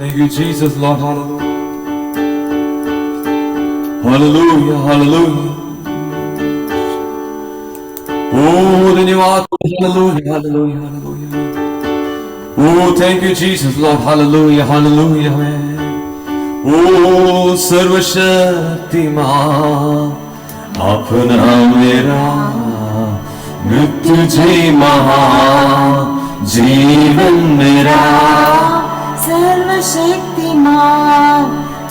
Thank you, Jesus, Lord. Hallelujah. Hallelujah. Hallelujah. Oh, the new heart. Hallelujah. Hallelujah. Hallelujah. Oh, thank you, Jesus, Lord. Hallelujah. Hallelujah. Oh, सर्वशक्तिमान अपना मेरा मृत्युंजय महा जीवन मेरा सर्वशक्तिमान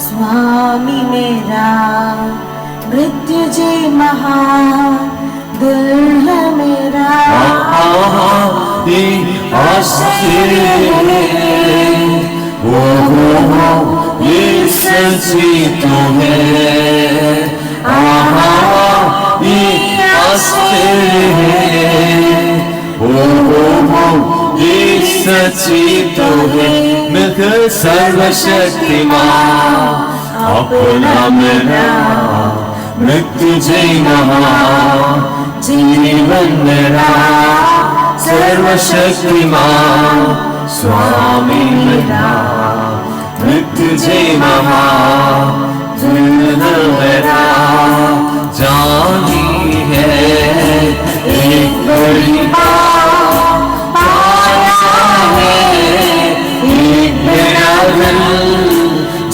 स्वामी मेरा मृत्युंजय महा दुल्हा मेरा ये सच्ची तो है ये ये सच्ची तो है मिलकर सर्वशक्तिमान अपना मेरा मृत्युंजय महा जीवन मेरा सर्वशक्तिमान स्वामी मेरा मृत्युंजय महा दुल्हा मेरा जानी है एक बड़ी बात पाया है एक बड़ा दिल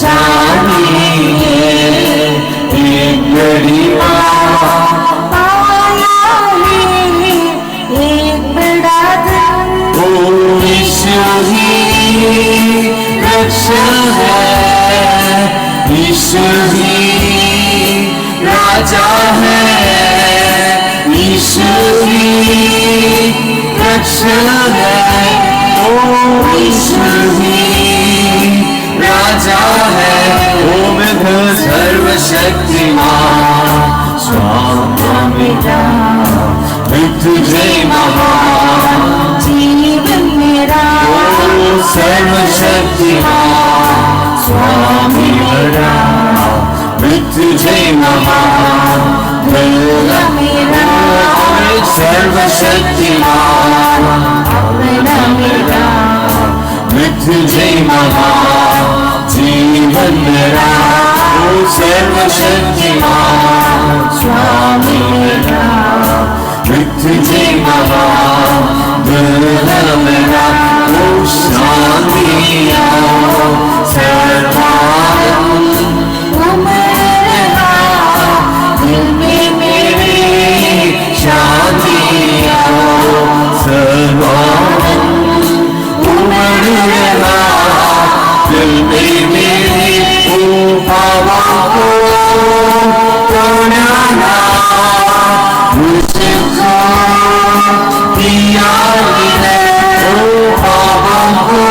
जानी है एक बड़ी बात पाया है एक बड़ा दिल ओ यीशु ही रक्षा है यीशु ही राजा है यीशु ही रक्षा है ओ यीशु ही राजा है ओ मैं सर्वशक्तिमान स्वामी मेरा मृत्युंजय महा जीवन मेरा सर्वशक्तिमान स्वामी मेरा मृत्युंजय महा दुल्हा मेरा सर्वशक्तिमान अपना मेरा मृत्युंजय महा जीवन मेरा सर्वशक्तिमान स्वामी मेरा मृत्युंजय महा दुल्हा मेरा शांति सर्वानंद दिल में मेरे शांति सर्वानंद उमड़ रहा दिल में मेरे पावा को तोड़ना मुझको दिया है ओ पावा को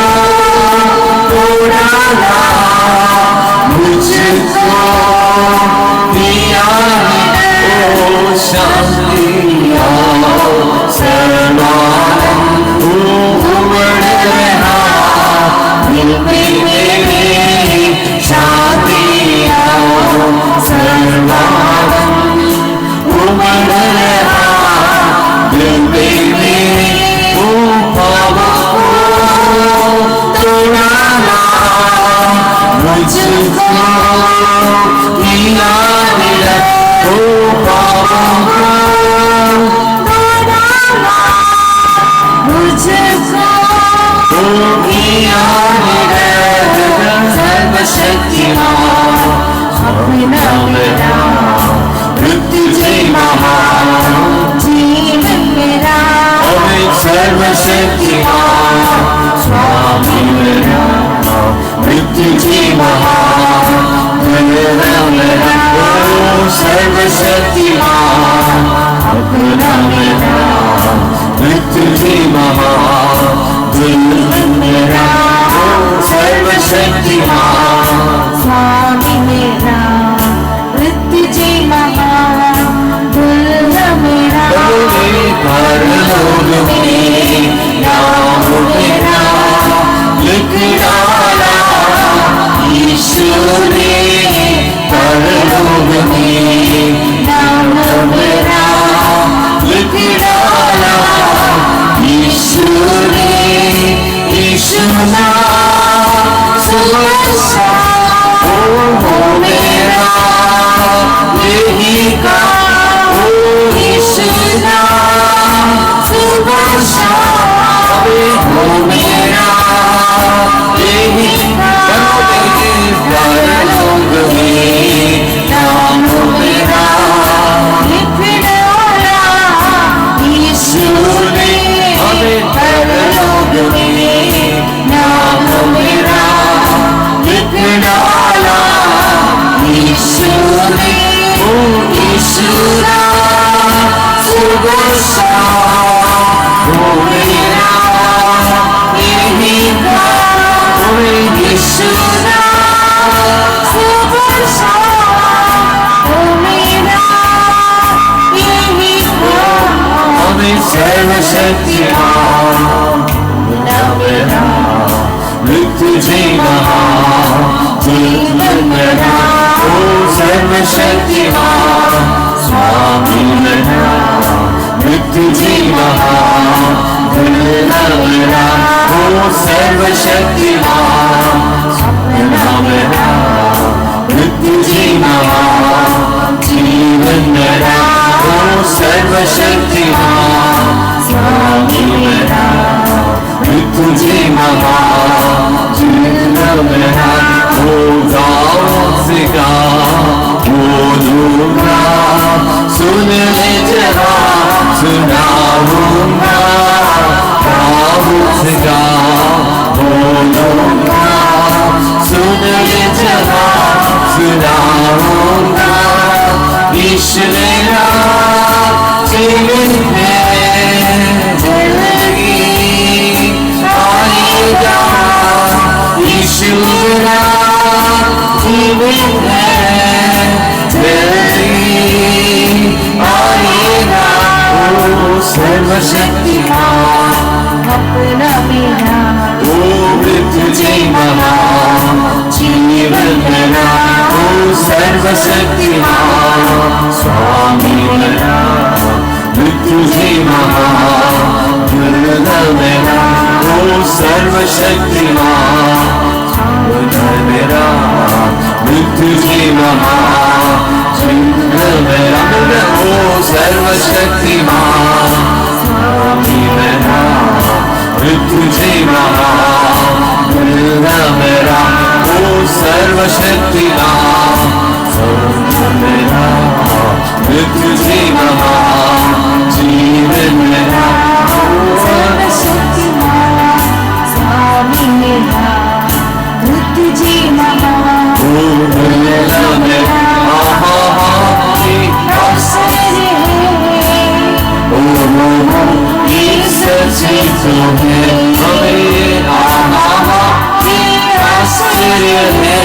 तोड़ना मुझको दिया है ओ शांति सर्वानंद उमड़ रहा दिल में मेरे शांति सर्वानंद उमड़ रहा दिल में मेरे ओ पावा को तोड़ना मुझको दिया है ओ पावा को तोड़ना मुझको दिया है सर्वशक्तिमान अपना मेरा मृत्युंजय महा जीवन मेरा सर्वशक्तिमान स्वामी मेरा मृत्युंजय महा दुल्हा मेरा सर्वशक्तिमान अपना मेरा मृत्युंजय महा दुल्हा मेरा सर्वशक्तिमान स्वामी मेरा मृत्युंजय महा दुल्हा मेरा परलोक में नाम मेरा लिख डाला यीशु ने परलोक में नाम मेरा लिख डाला यीशु ने यीशु नाम वर्षा हो मेरा यही काम यीशु नाम सुबह शाम हो मेरा यही परलोक में नाम हो मेरा लिखने वाला यीशु ने परलोक में नाम हो मेरा लिखने वाला यीशु ने यीशु नाम सुबह शाम हो मेरा यही काम यीशु नाम सुबह शाम हो मेरा यही काम सर्वशक्तिमान मेरा मृत्यु जीवन जीवन मेरा ओ सर्वशक्तिमान स्वामी मेरा मृत्यु जीवन मेरा ओ सर्वशक्तिमान मेरा मृत्यु जीवन जीवन मेरा ओ सर्वशक्तिमान स्वामी मेरा मृत्यु जीवन जीवन मेरा ओ गाँव से बोलूंगा सुन ले जरा सुनाऊंगा गाँव से बोलूंगा सुन ले जरा सुनाऊंगा ईश्वर मेरा जीवन में जिंदगी आएगा ईश्वर जीवन में जिंदगी आएगा ओ सर्वशक्तिमान अपना मेरा ओ मृत्यु जीवन जीवन मेरा ओ सर्वशक्तिमान स्वामी मेरा मृत्यु जीवन मेरा ओ सर्वशक्तिमान मेरा मृत्यु जीवन मेरा ओ सर्वशक्तिमान स्वामी मेरा मृत्यु जीवन मेरा ओ सर्वशक्तिमान मेरा मृत्यु जीवन जीवन मेरा सर्वशक्तिमान स्वामी मेरा मृत्यु जीवन मेरा आश्चर्य है ये सच्ची तो है हमें आश्चर्य है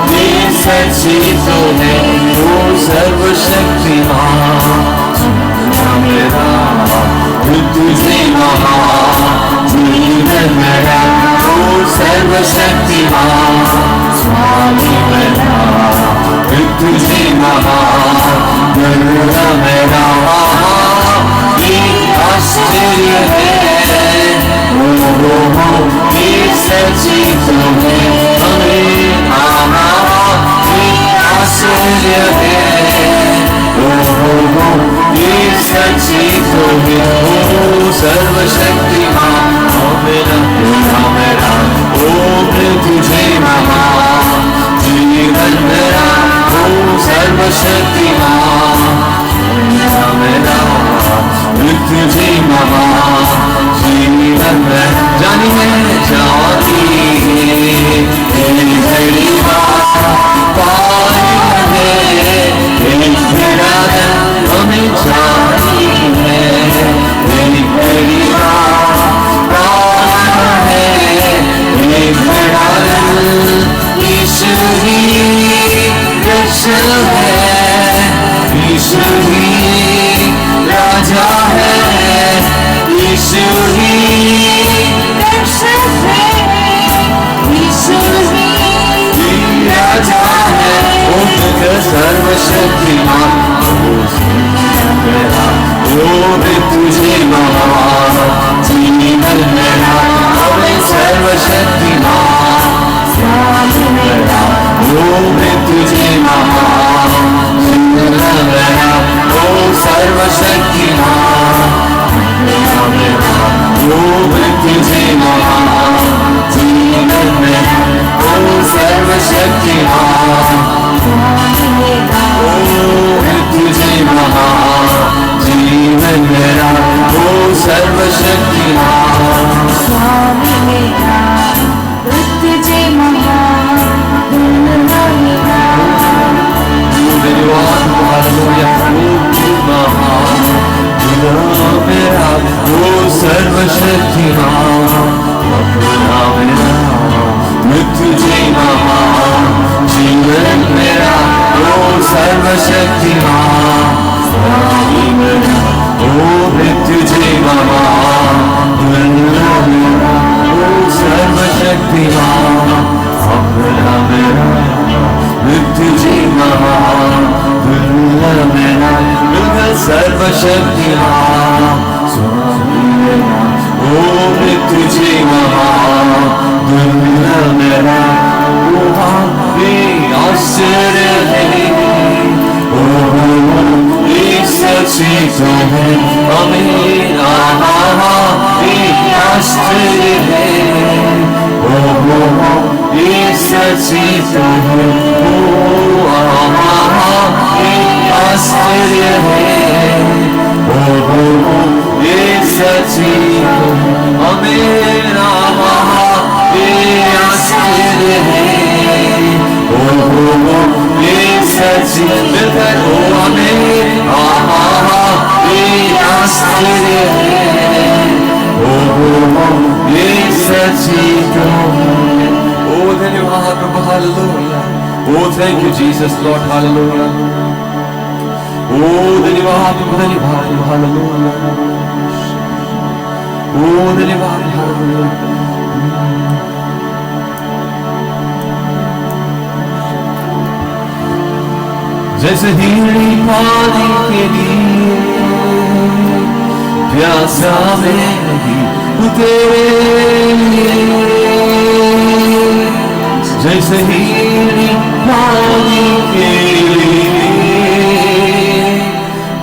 ये सच्ची तो है वो सर्वशक्तिमान मेरा मृत्यु जीवन जीवन मेरा वो सर्वशक्तिमान स्वामी मेरा मृत्यु जीवन मेरा ये आश्चर्य है ये सच्ची तो है हमें ये आश्चर्य है ये सच्ची तो है सर्वशक्तिमान मेरा मेरा ओ मृत्यु जीवन जीवन मेरा ओ सर्वशक्तिमान मेरा मृत्यु जीवन जीवन में जानी है जाती घड़ी पाई है मेरा हमें जानी है घड़ी पाई है मेरा यीशु ही रक्षक है यीशु ही राजा है यीशु ही रक्षक है यीशु ही राजा है उनका सर्वशक्तिमान मेरा ओ मृत्यु जीवन जीवन मेरा सर्वशक्तिमान मृत्युंजय महान जीवन मेरा ओ सर्वशक्तिमान स्वामी मेरा ओ मृत्युंजय महान दुर्लभ मेरा ओ सर्वशक्तिमान अपना मेरा मृत्युंजय महान दुर्लभ मेरा सर्वशक्तिमान स्वामी मेरा ओ मृत्युंजय महान दुर्लभ मेरा ओ आश्चर्य है ओ सच्ची तो है हमें आश्चर्य है ओ सच्ची तो है ओ आश्चर्य है ओ सच्ची हमें आश्चर्य है ओ सच्ची मिलकर ओ हमें आश्चर्य है ओ सच्ची तो ओ धन्यवाद प्रभु hallelujah O thank you Jesus Lord hallelujah ओ धन्यवाद प्रभु धन्यवाद हालेलुया ओ धन्यवाद हालेलुया जैसे हिरणी पानी के लिए प्यासा में नहीं तेरे लिए जैसे हिरणी पानी के लिए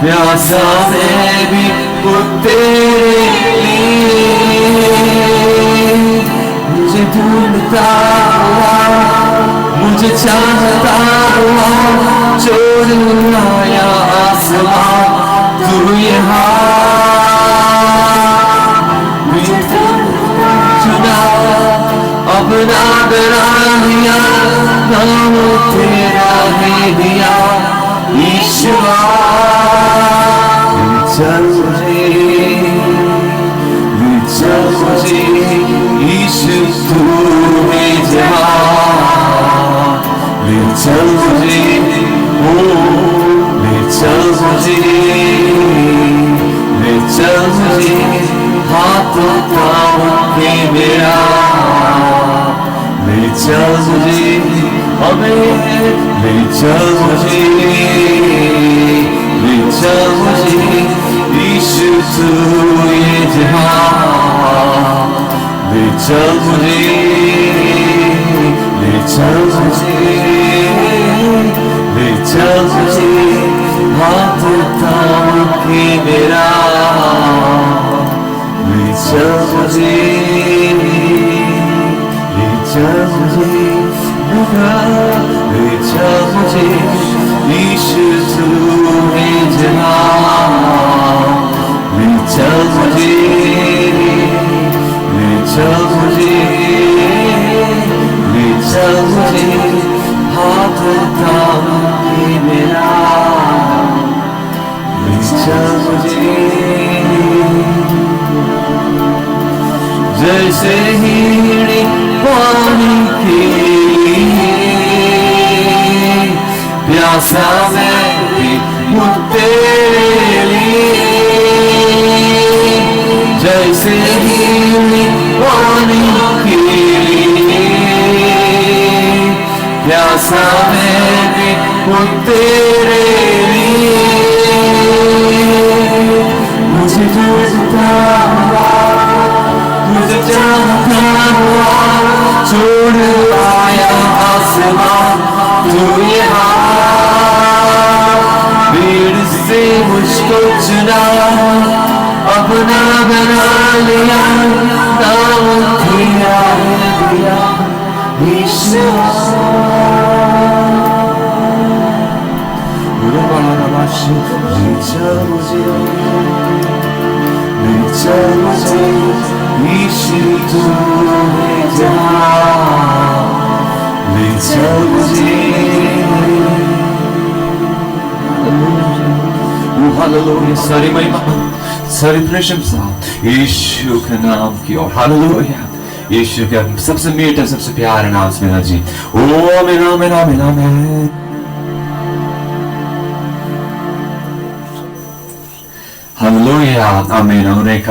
प्यासा में भी तेरे लिए मुझे ढूंढता हुआ मुझे चाहता हुआ छोड़ आया आसमां तू यहाँ मुझे चुना अपना बना लिया नाम तेरा है दिया ईश्वर चल मुझे ईश्वर तू है जहाँ ले चल मुझे ओ ले चल मुझे हाथों थाम के मेरा ले चल मुझे हमें ले चल मुझे यीशु तू ये जहाँ ले चल मुझे हाथ थाम के मेरा ले चल मुझे यीशु तू है जहाँ ले चल मुझे हाथ थाम के मेरा ले चल मुझे जैसे हिरणी पानी के लिए प्यासा मैं भी तेरे लिए जैसे हिरणी पानी के लिए प्यासा मैं भी तेरे लिए मुझे ढूंढता हुआ मुझे चाहता हुआ छोड़ आया आसमां तू यहाँ भीड़ से मुझको चुना अपना बना लिया नाम तेरा दिया यीशु तू है जहाँ ले चल मुझे हालेलुया सारी महिमा सारी प्रशंसा यीशु के नाम की ओर हालेलुया यीशु के सबसे मीठा सबसे प्यारे नाम से पिता जी। ओ आमीन आमीन आमीन आमीन। हालेलुया आमीन। और एक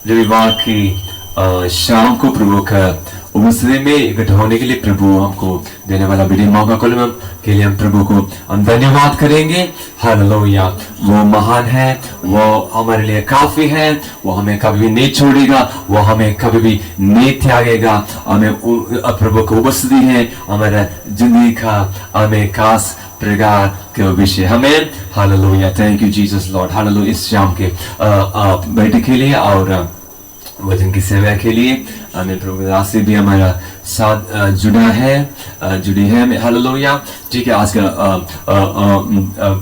रविवार की शाम को प्रभु का उपस्थिति में इकट्ठा होने के लिए प्रभु हमको देने वाला बड़ी मौका के लिए हम प्रभु को हम धन्यवाद करेंगे। हालेलुया। वो महान है, वो हमारे लिए काफी है, वो हमें कभी भी नहीं छोड़ेगा, वो हमें कभी भी नहीं त्यागेगा। हमें प्रभु की उपस्थिति है हमारे जिंदगी का हमें खास प्रकार के विषय हमें। Hallelujah. Thank you Jesus Lord. Hallelujah. इस शाम के बैठक के लिए और वचन की सेवा के लिए हमें प्रभु दास से भी हमारा साथ जुड़ी है। हालेलुया। ठीक है। आज का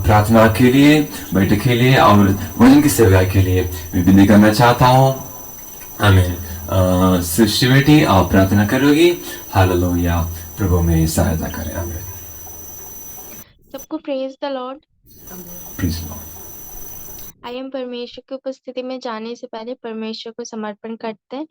प्रार्थना के लिए बैठक के लिए और वचन की सेवा के लिए मैं विनती करना चाहता हूँ। आमीन। सृष्टि बेटी आप प्रार्थना करोगी। हालेलुया। प्रभु में सहायता करें। आमीन। सबको praise the Lord. Please Lord. आइए हम परमेश्वर की उपस्थिति में जाने से पहले परमेश्वर को समर्पण करते हैं।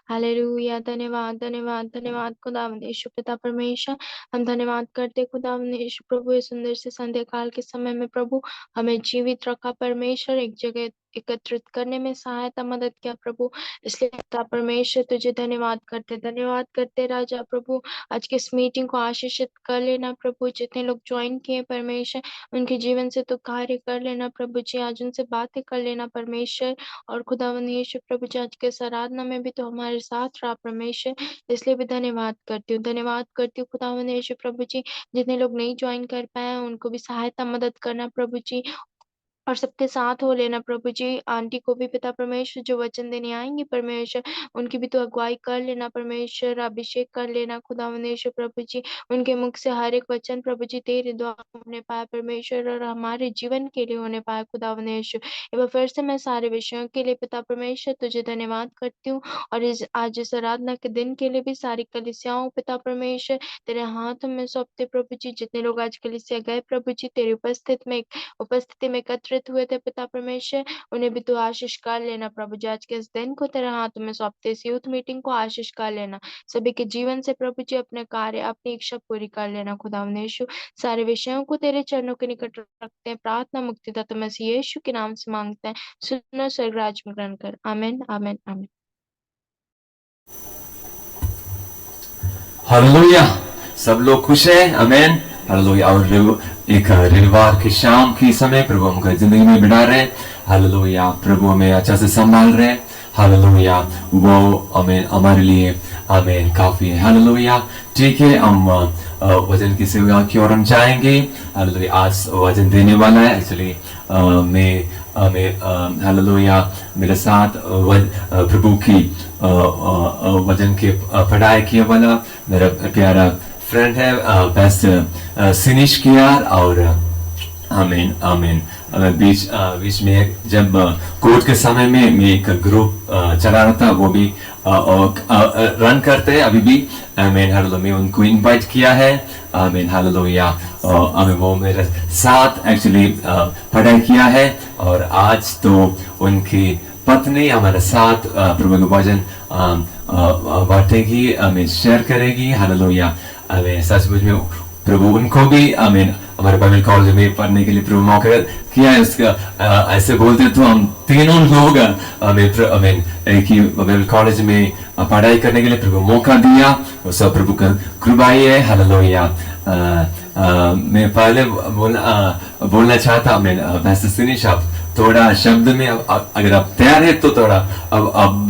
हालेलुया। धन्यवाद धन्यवाद धन्यवाद खुदावंद यीशु पिता परमेश्वर, हम धन्यवाद करते हैं खुदावंद यीशु प्रभु, इस सुंदर से संध्या काल के समय में प्रभु हमें जीवित रखा परमेश्वर, एक जगह एकत्रित करने में सहायता मदद किया प्रभु, इसलिए पिता परमेश्वर तुझे धन्यवाद करते राजा प्रभु। आज के इस मीटिंग को आशीषित कर लेना प्रभु, जितने लोग ज्वाइन किए परमेश्वर उनके जीवन से तो कार्य कर लेना प्रभु जी, आज उनसे बातें कर लेना परमेश्वर। और खुदावंद यीशु प्रभु जी आज के इस आराधना में भी तो हमारे साथ रहा परमेश्वर, इसलिए भी धन्यवाद करती हूँ खुदावंद यीशु प्रभु जी। जितने लोग नहीं ज्वाइन कर पाए उनको भी सहायता मदद करना प्रभु जी, और सबके साथ हो लेना प्रभु जी। आंटी को भी पिता परमेश्वर जो वचन देने आएंगे परमेश्वर, उनकी भी तो अगुवाई कर लेना परमेश्वर, अभिषेक कर लेना खुदावंद यीशु प्रभु जी। उनके मुख से हर एक वचन प्रभु जी तेरे द्वारा होने पाए परमेश्वर, और हमारे जीवन के लिए होने पाए खुदावंद यीशु। एक बार फिर से मैं सारे विषयों के लिए पिता परमेश्वर तुझे धन्यवाद करती हूँ, और आज इस आराधना के दिन के लिए भी सारी कलीसियाओं पिता परमेश्वर तेरे हाथों में सौंपते प्रभु जी। जितने लोग आज कलीसिया गए प्रभु जी तेरी उपस्थिति में एकत्रित हुए थे पिता परमेश्वर, उन्हें भी तो आशीष कर लेना प्रभु जी। आज के इस दिन को तेरे हाथों में सौंपते, इस यूथ मीटिंग को आशीष कर लेना, सभी के जीवन से प्रभु जी अपने कार्य अपनी इच्छा पूरी कर लेना खुदावंद यीशु। सारे विषयों को तेरे चरणों के निकट रखते हैं, प्रार्थना मुक्तिदाता मसीह यीशु के नाम से मांगते हैं, सुनो स्वर्ग राज में ग्रहण कर। आमीन आमीन आमीन। हालेलुया। सब लोग खुश है। आमीन। हालेलुया। और एक रविवार की शाम की समय प्रभु हमको जिंदगी में बिठा रहे। हालेलुया। प्रभु हमें अच्छा से संभाल रहे। हालेलुया। वो हमें हमारे लिए आमीन काफी है। हालेलुया। ठीक है। हम वचन की सेवा की ओर हम जाएंगे। हालेलुया। आज वचन देने वाला है एक्चुअली हालेलुया मेरे साथ प्रभु की वचन के पढ़ाई किया वाला मेरा प्यारा फ्रेंड है पास्टर सिनीश कियार। और आमीन आमीन। बीच में जब कोर्ट के समय में मैं एक ग्रुप चला रहा था, वो भी रन करते हैं अभी भी। आमीन हालेलुया। मैं उनको इनवाइट किया है। आमीन हालेलुया। हमें वो मेरे साथ एक्चुअली पढ़ाई किया है, और आज तो उनकी पत्नी हमारे साथ प्रभु का वचन बांटेगी, हमें शेयर करेगी। हालेलुया। हमें सचमुच में प्रभु उनको भी आमीन हमारे बाइबल कॉलेज में पढ़ने के लिए प्रभु मौका किया है। उसका ऐसे बोलते तो हम तीनों लोग आमीन एक ही बाइबल कॉलेज में पढ़ाई करने के लिए प्रभु मौका दिया, वो सब प्रभु का कृपा ही है। हालेलुया। मैं पहले बोलना चाहता आमीन पास्टर सिनीश, आप थोड़ा शब्द में अगर आप तैयार है तो थोड़ा अब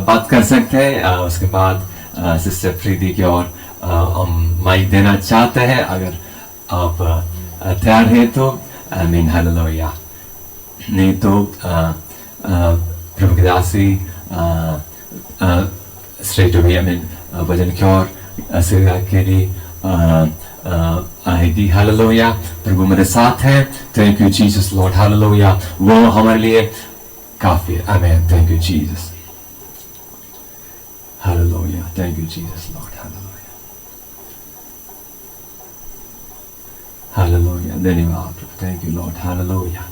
बात कर सकते हैं। उसके बाद सिस्टर प्रीति की ओर हम माइक देना चाहते हैं, अगर आप तैयार है तो। आमीन हालेलुया। नहीं तो प्रभु की दासी स्ट्रेट अवे आमीन भजन की ओर सेवा के लिए आएगी। हालेलुया। प्रभु मेरे साथ है। Thank you Jesus Lord. Hallelujah. वो हमारे लिए काफी है। आमीन। Thank you Jesus. Hallelujah. Thank you Jesus Lord. Hallelujah. Hallelujah. धन्यवाद प्रभु। Thank you Lord. Hallelujah.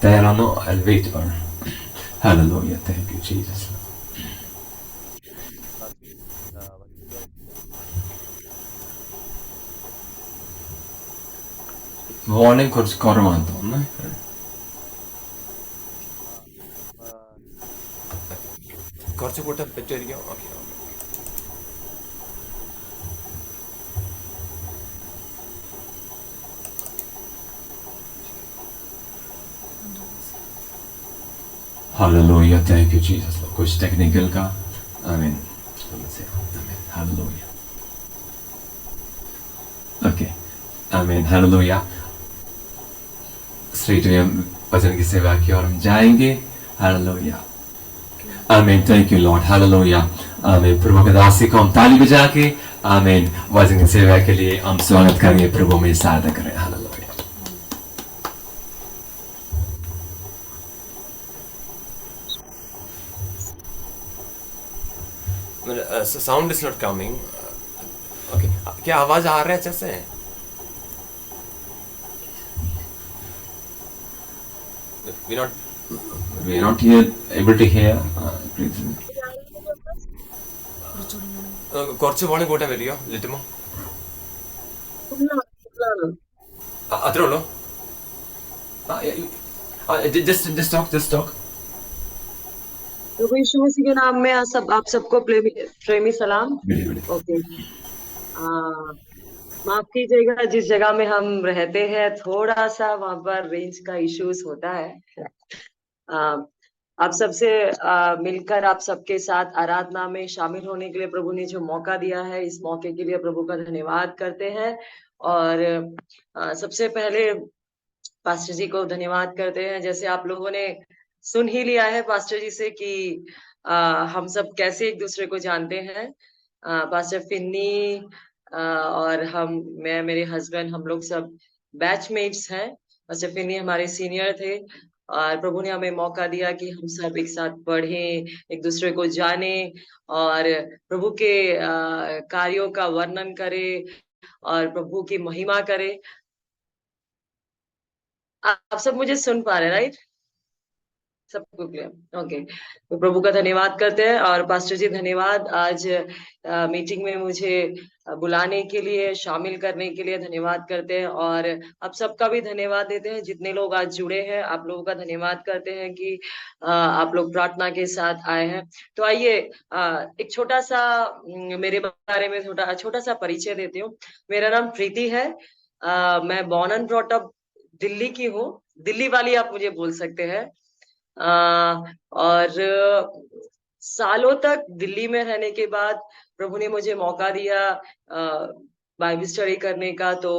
Terano, I'll wait for. Hallelujah. Thank you, Jesus. Warning കുറച്ച് കുറവാണ് തോന്നുന്നു. കുറച്ച് കൂട്ടം പറ്റുമായിരിക്കും. Okay. Hallelujah. Thank you, Jesus. कुछ टेक्निकल का आमीन. Hallelujah. Okay. आमीन. Hallelujah. स्ट्रेट वे हम वचन की सेवा की ओर हम जाएंगे. Hallelujah. आमीन. Thank you, Lord. Hallelujah. आमीन. प्रभु के दासी को हम ताली बजा के आमीन वचन की सेवा के लिए हम स्वागत करेंगे. प्रभु में सहायता करें. Hallelujah. Sound is not coming. Okay. क्या आवाज आ रहा है अच्छे से? we're not here able to hear. കുറച്ച് പോണി കൂട്ടാൻ വരികയോ ലിറ്റുമോ? അത്രേ ഉള്ളൂ. just talk. प्रभु यीशु मसीह के नाम में आप सबको प्रेमी सलाम. ओके. माफ कीजिएगा, जिस जगह में हम रहते हैं थोड़ा सा वहां पर रेंज का इश्यूज होता है. आप सबसे मिलकर आप सबके साथ आराधना में शामिल होने के लिए प्रभु ने जो मौका दिया है, इस मौके के लिए प्रभु का धन्यवाद करते हैं. और सबसे पहले पास्टर जी को धन्यवाद करते हैं. जैसे आप लोगों ने सुन ही लिया है पास्टर जी से कि हम सब कैसे एक दूसरे को जानते हैं. पास्टर फिन्नी और मैं मेरे हस्बैंड हम लोग सब बैचमेट्स हैं. पास्टर फिन्नी हमारे सीनियर थे और प्रभु ने हमें मौका दिया कि हम सब एक साथ पढ़ें, एक दूसरे को जाने और प्रभु के कार्यों का वर्णन करें और प्रभु की महिमा करें. आप सब मुझे सुन पा रहे हैं, राइट? सबको क्लियर? ओके. तो प्रभु का धन्यवाद करते हैं. और पास्टर जी धन्यवाद आज मीटिंग में मुझे बुलाने के लिए, शामिल करने के लिए धन्यवाद करते हैं. और आप सबका भी धन्यवाद देते हैं जितने लोग आज जुड़े हैं. आप लोगों का धन्यवाद करते हैं कि आप लोग प्रार्थना के साथ आए हैं. तो आइए एक छोटा सा मेरे बारे में छोटा सा परिचय देती हूँ. मेरा नाम प्रीति है. मैं born and brought up Delhi की हूँ. दिल्ली वाली आप मुझे बोल सकते हैं. और सालों तक दिल्ली में रहने के बाद प्रभु ने मुझे मौका दिया बाइबल स्टडी करने का. तो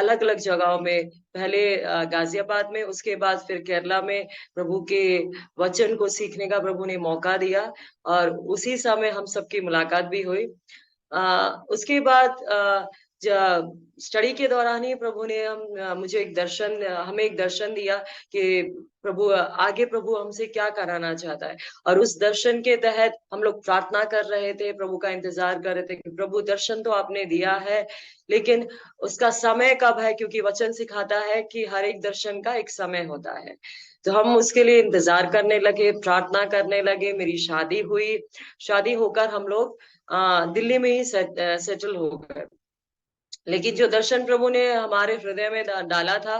अलग अलग जगहों में, पहले गाजियाबाद में, उसके बाद फिर केरला में प्रभु के वचन को सीखने का प्रभु ने मौका दिया. और उसी समय हम सबकी मुलाकात भी हुई. उसके बाद स्टडी के दौरान ही प्रभु ने हमें एक दर्शन दिया कि प्रभु हमसे क्या कराना चाहता है. और उस दर्शन के तहत हम लोग प्रार्थना कर रहे थे, प्रभु का इंतजार कर रहे थे कि प्रभु दर्शन तो आपने दिया है लेकिन उसका समय कब है, क्योंकि वचन सिखाता है कि हर एक दर्शन का एक समय होता है. तो हम उसके लिए इंतजार करने लगे, प्रार्थना करने लगे. मेरी शादी हुई. शादी होकर हम लोग दिल्ली में ही सेटल हो गए. लेकिन जो दर्शन प्रभु ने हमारे हृदय में डाला था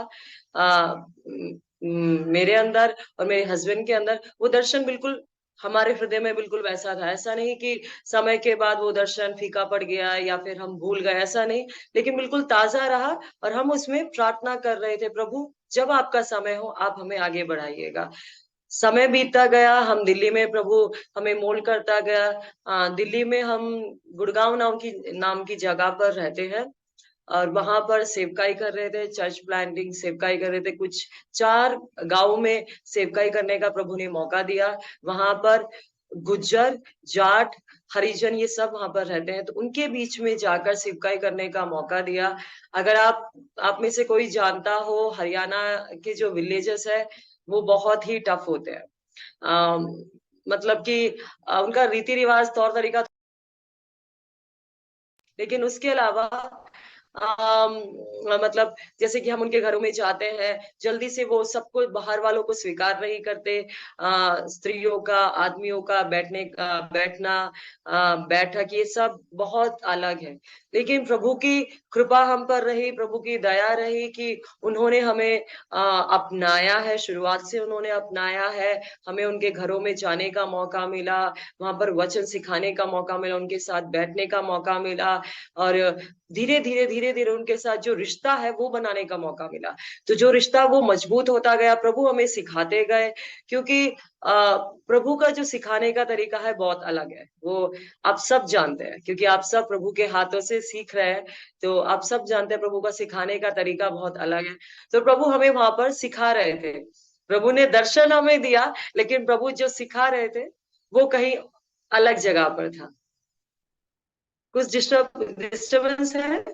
मेरे अंदर और मेरे हस्बैंड के अंदर, वो दर्शन बिल्कुल हमारे हृदय में बिल्कुल वैसा था. ऐसा नहीं कि समय के बाद वो दर्शन फीका पड़ गया या फिर हम भूल गए, ऐसा नहीं. लेकिन बिल्कुल ताजा रहा और हम उसमें प्रार्थना कर रहे थे, प्रभु जब आपका समय हो आप हमें आगे बढ़ाइएगा. समय बीतता गया. हम दिल्ली में, प्रभु हमें मोल्ड करता गया. दिल्ली में हम गुड़गांव नाम की जगह पर रहते हैं और वहां पर सेवकाई कर रहे थे. चर्च प्लांटिंग सेवकाई कर रहे थे. कुछ 4 गांव में सेवकाई करने का प्रभु ने मौका दिया. वहां पर गुज्जर, जाट, हरिजन ये सब वहां पर रहते हैं. तो उनके बीच में जाकर सेवकाई करने का मौका दिया. अगर आप में से कोई जानता हो, हरियाणा के जो विलेजेस है वो बहुत ही टफ होते हैं. मतलब कि उनका रीति रिवाज, तौर तरीका. लेकिन उसके अलावा मतलब जैसे कि हम उनके घरों में जाते हैं, जल्दी से वो सबको बाहर वालों को स्वीकार नहीं करते। स्त्रियों का, आदमियों का बैठना, बैठक, ये सब बहुत अलग है। लेकिन प्रभु की कृपा हम पर रही, प्रभु की दया रही कि उन्होंने हमें अपनाया है, शुरुआत से उन्होंने अपनाया है। हमें उनके घरों में जाने का मौका मिला, वहां पर वचन सिखाने का मौका मिला, उनके साथ बैठने का मौका मिला, और धीरे-धीरे उनके साथ जो रिश्ता है वो बनाने का मौका मिला। तो जो रिश्ता वो मजबूत होता गया, प्रभु हमें सिखाते गए, क्योंकि प्रभु का जो सिखाने का तरीका है बहुत अलग है। वो आप सब जानते हैं, क्योंकि आप सब प्रभु के हाथों से सीख रहे हैं, तो आप सब जानते हैं प्रभु का सिखाने का तरीका बहुत अलग है। तो प्रभु हमें वहां पर सिखा रहे थे। प्रभु ने दर्शन हमें दिया, लेकिन प्रभु जो सिखा रहे थे वो कहीं अलग जगह पर था। कुछ डिस्टर्बेंस है।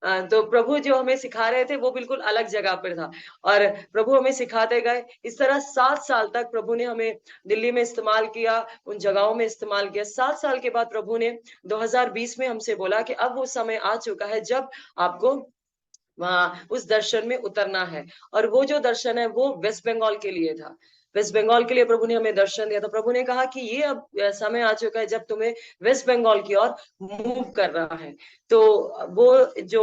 तो प्रभु जो हमें सिखा रहे थे वो बिल्कुल अलग जगह पर था, और प्रभु हमें सिखाते गए। इस तरह 7 साल तक प्रभु ने हमें दिल्ली में इस्तेमाल किया, उन जगहों में इस्तेमाल किया। 7 साल के बाद प्रभु ने 2020 में हमसे बोला कि अब वो समय आ चुका है जब आपको वहाँ उस दर्शन में उतरना है। और वो जो दर्शन है वो वेस्ट बंगाल के लिए था। वेस्ट बंगाल के लिए प्रभु ने हमें दर्शन दिया था। प्रभु ने कहा कि ये अब समय आ चुका है जब तुम्हें वेस्ट बंगाल की ओर मूव कर रहा है। तो वो जो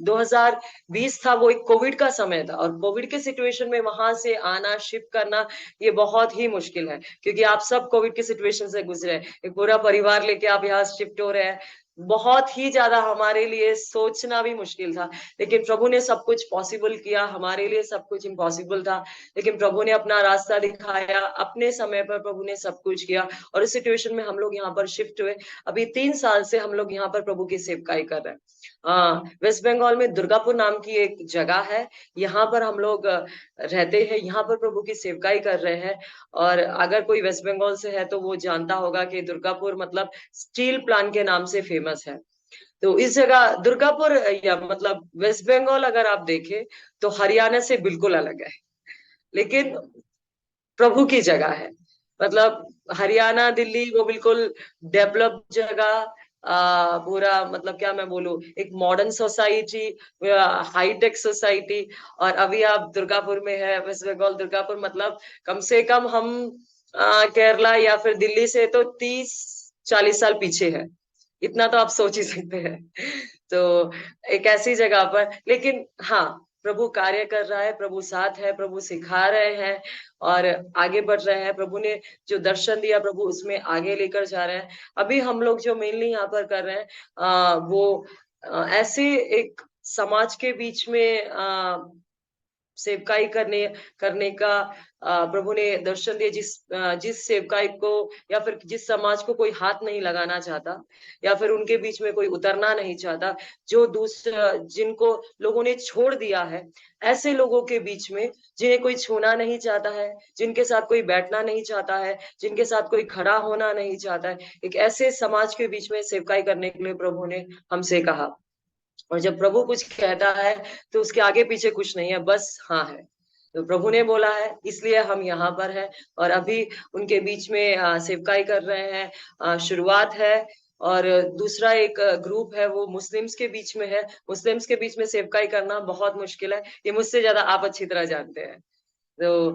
2020 था वो एक कोविड का समय था, और कोविड के सिचुएशन में वहां से आना, शिफ्ट करना, ये बहुत ही मुश्किल है, क्योंकि आप सब कोविड के सिचुएशन से गुजरे हैं। एक पूरा परिवार लेके आप यहाँ शिफ्ट हो रहे हैं, बहुत ही ज्यादा हमारे लिए सोचना भी मुश्किल था। लेकिन प्रभु ने सब कुछ पॉसिबल किया, हमारे लिए सब कुछ इम्पॉसिबल था, लेकिन प्रभु ने अपना रास्ता दिखाया, अपने समय पर प्रभु ने सब कुछ किया, और इस सिचुएशन में हम लोग यहाँ पर शिफ्ट हुए। अभी 3 साल से हम लोग यहाँ पर प्रभु की सेवकाई कर रहे हैं। वेस्ट बंगाल में दुर्गापुर नाम की एक जगह है, यहाँ पर हम लोग रहते हैं, यहाँ पर प्रभु की सेवकाई कर रहे हैं। और अगर कोई वेस्ट बंगाल से है तो वो जानता होगा कि दुर्गापुर मतलब स्टील प्लांट के नाम से फेमस है। तो इस जगह दुर्गापुर, या मतलब वेस्ट बंगाल अगर आप देखें तो हरियाणा से बिल्कुल अलग है, लेकिन प्रभु की जगह है। मतलब हरियाणा, दिल्ली वो बिल्कुल डेवलप जगह, पूरा मतलब क्या मैं बोलूं, एक मॉडर्न सोसाइटी, हाईटेक सोसाइटी। और अभी आप दुर्गापुर में है, वेस्ट बंगाल दुर्गापुर, मतलब कम से कम हम केरला या फिर दिल्ली से तो 30-40 साल पीछे है। इतना तो आप सोच ही सकते हैं। तो एक ऐसी जगह पर, लेकिन हाँ, प्रभु कार्य कर रहा है, प्रभु साथ है, प्रभु सिखा रहे हैं और आगे बढ़ रहे हैं। प्रभु ने जो दर्शन दिया प्रभु उसमें आगे लेकर जा रहे हैं। अभी हम लोग जो मेनली यहाँ पर कर रहे हैं, वो ऐसे एक समाज के बीच में सेवकाई करने करने का प्रभु ने दर्शन दिया, जिस सेवकाई को या फिर जिस समाज को कोई हाथ नहीं लगाना चाहता, या फिर उनके बीच में कोई उतरना नहीं चाहता, जो दूसरा जिनको लोगों ने छोड़ दिया है, ऐसे लोगों के बीच में जिन्हें कोई छूना नहीं चाहता है, जिनके साथ कोई बैठना नहीं चाहता है, जिनके साथ कोई खड़ा होना नहीं चाहता है, एक ऐसे समाज के बीच में सेवकाई करने के लिए प्रभु ने हमसे कहा। और जब प्रभु कुछ कहता है तो उसके आगे पीछे कुछ नहीं है, बस हाँ है। तो प्रभु ने बोला है, इसलिए हम यहाँ पर हैं, और अभी उनके बीच में सेवकाई कर रहे हैं। शुरुआत है, और दूसरा एक ग्रुप है वो मुस्लिम्स के बीच में है। मुस्लिम्स के बीच में सेवकाई करना बहुत मुश्किल है, ये मुझसे ज्यादा आप अच्छी तरह जानते हैं। तो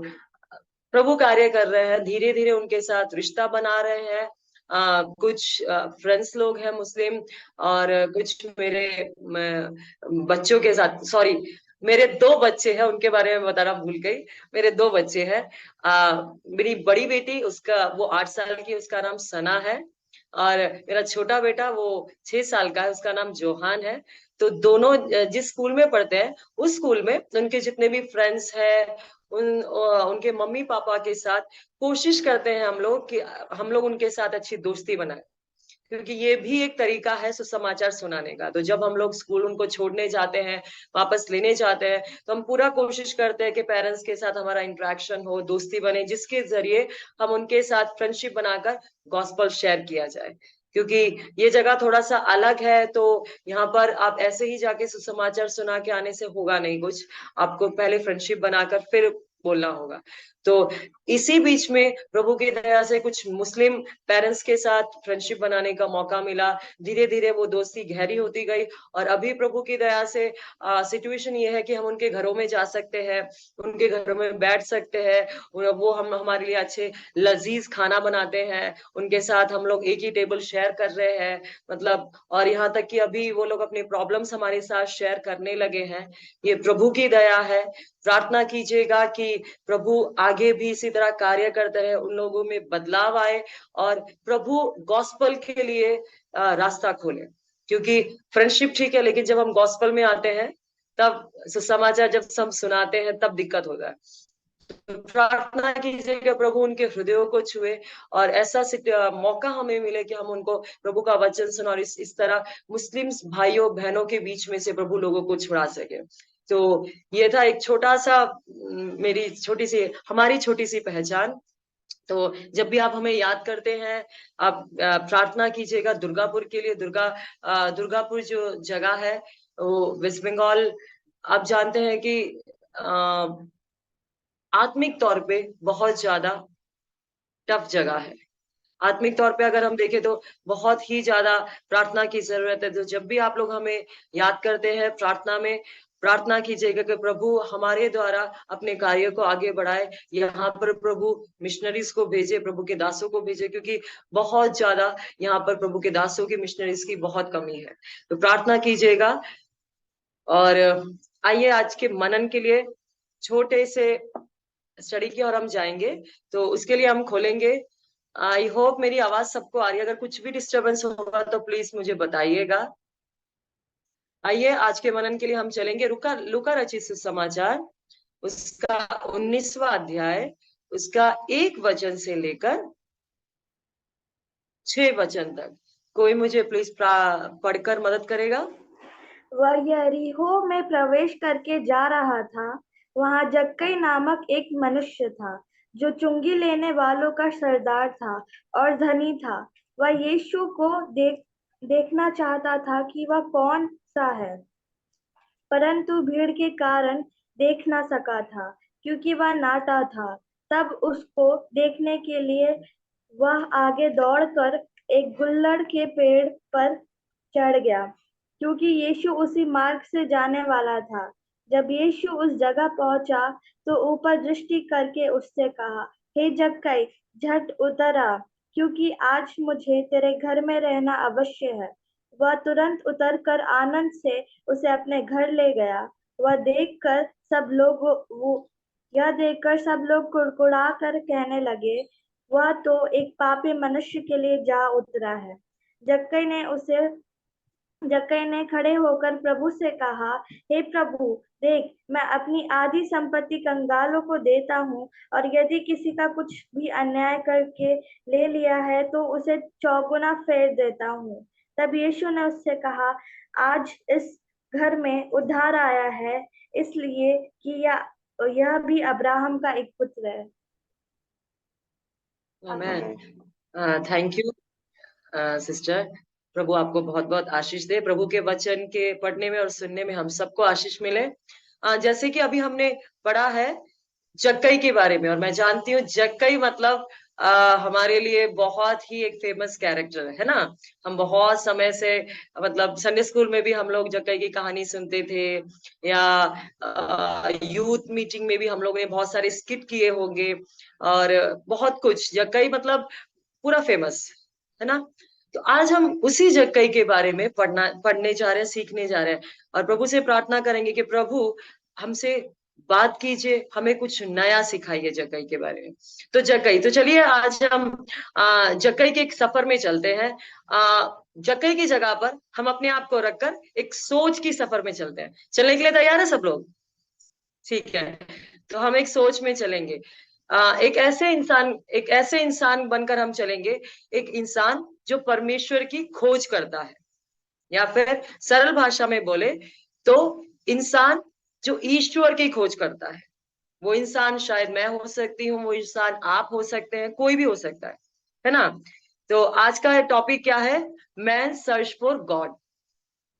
प्रभु कार्य कर रहे हैं, धीरे धीरे उनके साथ रिश्ता बना रहे हैं। कुछ फ्रेंड्स लोग हैं मुस्लिम, और कुछ मेरे बच्चों के साथ, सॉरी, मेरे 2 बच्चे हैं, उनके बारे में बताना भूल गई। मेरे 2 बच्चे हैं। मेरी बड़ी बेटी, उसका वो 8 साल की, उसका नाम सना है, और मेरा छोटा बेटा वो 6 साल का है, उसका नाम जोहान है। तो दोनों जिस स्कूल में पढ़ते हैं, उस स्कूल में उनके जितने भी फ्रेंड्स हैं, उनके मम्मी पापा के साथ कोशिश करते हैं हम लोग कि हम लोग उनके साथ अच्छी दोस्ती बनाए, क्योंकि ये भी एक तरीका है सुसमाचार सुनाने का। तो जब हम लोग स्कूल उनको छोड़ने जाते हैं, वापस लेने जाते हैं, तो हम पूरा कोशिश करते हैं कि पेरेंट्स के साथ हमारा इंटरेक्शन हो, दोस्ती बने, जिसके जरिए हम उनके साथ फ्रेंडशिप बनाकर गॉस्पेल शेयर किया जाए। क्योंकि ये जगह थोड़ा सा अलग है, तो यहाँ पर आप ऐसे ही जाके सुसमाचार सुना के आने से होगा नहीं कुछ, आपको पहले फ्रेंडशिप बनाकर फिर बोलना होगा। तो इसी बीच में प्रभु की दया से कुछ मुस्लिम पेरेंट्स के साथ फ्रेंडशिप बनाने का मौका मिला। धीरे धीरे वो दोस्ती गहरी होती गई और अभी प्रभु की दया से सिचुएशन ये है कि हम उनके घरों में जा सकते हैं, उनके घरों में बैठ सकते हैं। वो हम हमारे लिए अच्छे लजीज खाना बनाते हैं, उनके साथ हम लोग एक ही टेबल शेयर कर रहे हैं, मतलब, और यहाँ तक कि अभी वो लोग अपने प्रॉब्लम्स हमारे साथ शेयर करने लगे हैं। ये प्रभु की दया है। प्रार्थना कीजिएगा कि प्रभु आगे भी इसी तरह कार्य करते रहे, उन लोगों में बदलाव आए और प्रभु गॉस्पल के लिए रास्ता खोले। क्योंकि फ्रेंडशिप ठीक है, लेकिन जब हम गॉस्पल में आते हैं तब सुसमाचार जब हम सुनाते हैं तब दिक्कत होता है। तो प्रार्थना कीजिएगा प्रभु उनके हृदयों को छुए और ऐसा मौका हमें मिले कि हम उनको प्रभु का वचन सुना और इस तरह मुस्लिम भाइयों बहनों के बीच में से प्रभु लोगों को छुड़ा सके। तो ये था एक छोटा सा मेरी छोटी सी हमारी छोटी सी पहचान। तो जब भी आप हमें याद करते हैं, आप प्रार्थना कीजिएगा दुर्गापुर के लिए। दुर्गापुर जो जगह है वो वेस्ट बंगाल, आप जानते हैं कि आत्मिक तौर पे बहुत ज्यादा टफ जगह है। आत्मिक तौर पे अगर हम देखें तो बहुत ही ज्यादा प्रार्थना की जरूरत है। तो जब भी आप लोग हमें याद करते हैं प्रार्थना में, प्रार्थना कीजिएगा कि प्रभु हमारे द्वारा अपने कार्य को आगे बढ़ाए। यहाँ पर प्रभु मिशनरीज को भेजे, प्रभु के दासों को भेजे, क्योंकि बहुत ज्यादा यहाँ पर प्रभु के दासों की मिशनरीज की बहुत कमी है। तो प्रार्थना कीजिएगा। और आइए आज के मनन के लिए छोटे से स्टडी की ओर हम जाएंगे। तो उसके लिए हम खोलेंगे। आई होप मेरी आवाज सबको आ रही है। अगर कुछ भी डिस्टरबेंस होगा तो प्लीज मुझे बताइएगा। आइए आज के मनन के लिए हम चलेंगे लूका रचित सुसमाचार, उसका 19वां अध्याय, उसका 1 वचन से लेकर 6 वचन तक। कोई मुझे प्लीज पढ़कर मदद करेगा? वह यरीहो में प्रवेश करके जा रहा था। वहां जक्कई नामक एक मनुष्य था जो चुंगी लेने वालों का सरदार था और धनी था। वह यीशु को देखना चाहता था कि वह कौन सा है, परंतु भीड़ के कारण देख न सका था क्योंकि वह नाटा था। तब उसको देखने के लिए वह आगे दौड़कर एक गुल्लड़ के पेड़ पर चढ़ गया, क्योंकि यीशु उसी मार्ग से जाने वाला था। जब यीशु उस जगह पहुंचा तो ऊपर दृष्टि करके उससे कहा, हे जक्कई, झट उतर आ, क्योंकि आज मुझे तेरे घर में रहना अवश्य है। वह तुरंत उतरकर आनंद से उसे अपने घर ले गया। यह देखकर सब लोग कुड़कुड़ा कर कहने लगे, वह तो एक पापी मनुष्य के लिए जा उतरा है। जक्कई ने खड़े होकर प्रभु से कहा, हे प्रभु, देख, मैं अपनी आधी संपत्ति कंगालों को देता हूँ, और यदि किसी का कुछ भी अन्याय करके ले लिया है तो उसे 4 गुना फेर देता हूँ। तब यीशु ने उससे कहा, आज इस घर में उद्धार आया है, इसलिए कि यह भी अब्राहम का एक पुत्र है। आमेन। Thank you sister. प्रभु आपको बहुत बहुत आशीष दे। प्रभु के वचन के पढ़ने में और सुनने में हम सबको आशीष मिले। जैसे कि अभी हमने पढ़ा है जक्कई के बारे में, और मैं जानती हूँ जक्कई मतलब हमारे लिए बहुत ही एक फेमस कैरेक्टर है ना। हम बहुत समय से, मतलब संडे स्कूल में भी हम लोग जक्कई की कहानी सुनते थे, या यूथ मीटिंग में भी हम लोगों ने बहुत सारे स्किट किए होंगे, और बहुत कुछ। जक्कई मतलब पूरा फेमस है ना। तो आज हम उसी जक्कई के बारे में पढ़ने जा रहे हैं, सीखने जा रहे हैं, और प्रभु से प्रार्थना करेंगे कि प्रभु हमसे बात कीजिए, हमें कुछ नया सिखाइए जक्कई के बारे में। तो जक्कई, तो चलिए आज हम जक्कई के एक सफर में चलते हैं। जक्कई की जगह पर हम अपने आप को रखकर एक सोच की सफर में चलते हैं। चलने के लिए तैयार है सब लोग? ठीक है, तो हम एक सोच में चलेंगे। एक ऐसे इंसान बनकर हम चलेंगे, एक इंसान जो परमेश्वर की खोज करता है, या फिर सरल भाषा में बोले तो इंसान जो ईश्वर की खोज करता है। वो इंसान शायद मैं हो सकती हूँ, वो इंसान आप हो सकते हैं, कोई भी हो सकता है ना। तो आज का टॉपिक क्या है? Man search for God.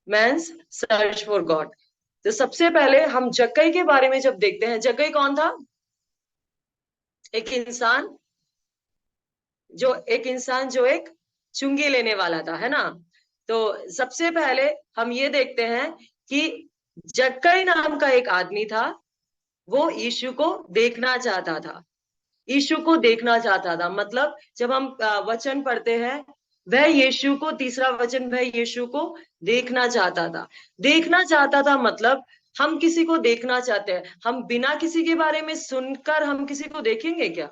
Man search for God. तो सबसे पहले हम जक्कई के बारे में जब देखते हैं, जक्कई कौन था? एक इंसान जो एक चुंगी लेने वाला था, है ना। तो सबसे पहले हम ये देखते हैं कि जक्कई नाम का एक आदमी था, वो यीशु को देखना चाहता था। यीशु को देखना चाहता था मतलब जब हम वचन पढ़ते हैं, वह यीशु को, तीसरा वचन, वह यीशु को देखना चाहता था। देखना चाहता था मतलब हम किसी को देखना चाहते हैं, हम बिना किसी के बारे में सुनकर हम किसी को देखेंगे क्या?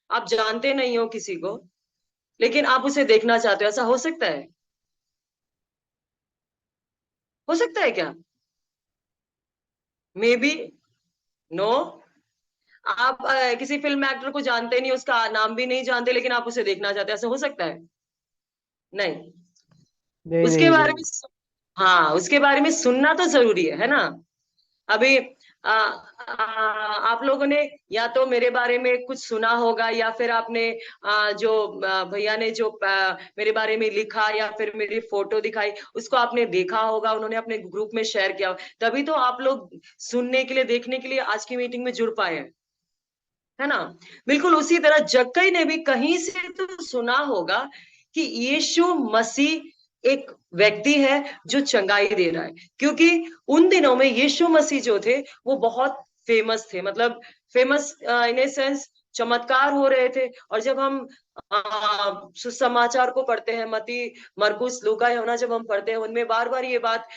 आप जानते नहीं हो किसी को, लेकिन आप उसे देखना चाहते हो, ऐसा हो सकता है? हो सकता है क्या? Maybe no. आप किसी फिल्म एक्टर को जानते नहीं, उसका नाम भी नहीं जानते, लेकिन आप उसे देखना चाहते हैं, ऐसा हो सकता है? नहीं। नहीं उसके नहीं बारे नहीं। में हाँ, उसके बारे में सुनना तो जरूरी है ना। अभी आप लोगों ने या तो मेरे बारे में कुछ सुना होगा, या फिर आपने जो भैया ने जो मेरे बारे में लिखा या फिर मेरी फोटो दिखाई, उसको आपने देखा होगा, उन्होंने अपने ग्रुप में शेयर किया, तभी तो आप लोग सुनने के लिए, देखने के लिए आज की मीटिंग में जुड़ पाए हैं, है ना। बिल्कुल उसी तरह जक्कई ने भी कहीं से तो सुना होगा कि यीशु मसीह एक व्यक्ति है जो चंगाई दे रहा है, क्योंकि उन दिनों में यीशु मसीह जो थे वो बहुत फेमस थे, मतलब फेमस इन ए सेंस चमत्कार हो रहे थे। और जब हम सुसमाचार को पढ़ते हैं, मती, मरकुस, लूका, यूहन्ना, जब हम पढ़ते हैं, उनमें बार बार ये बात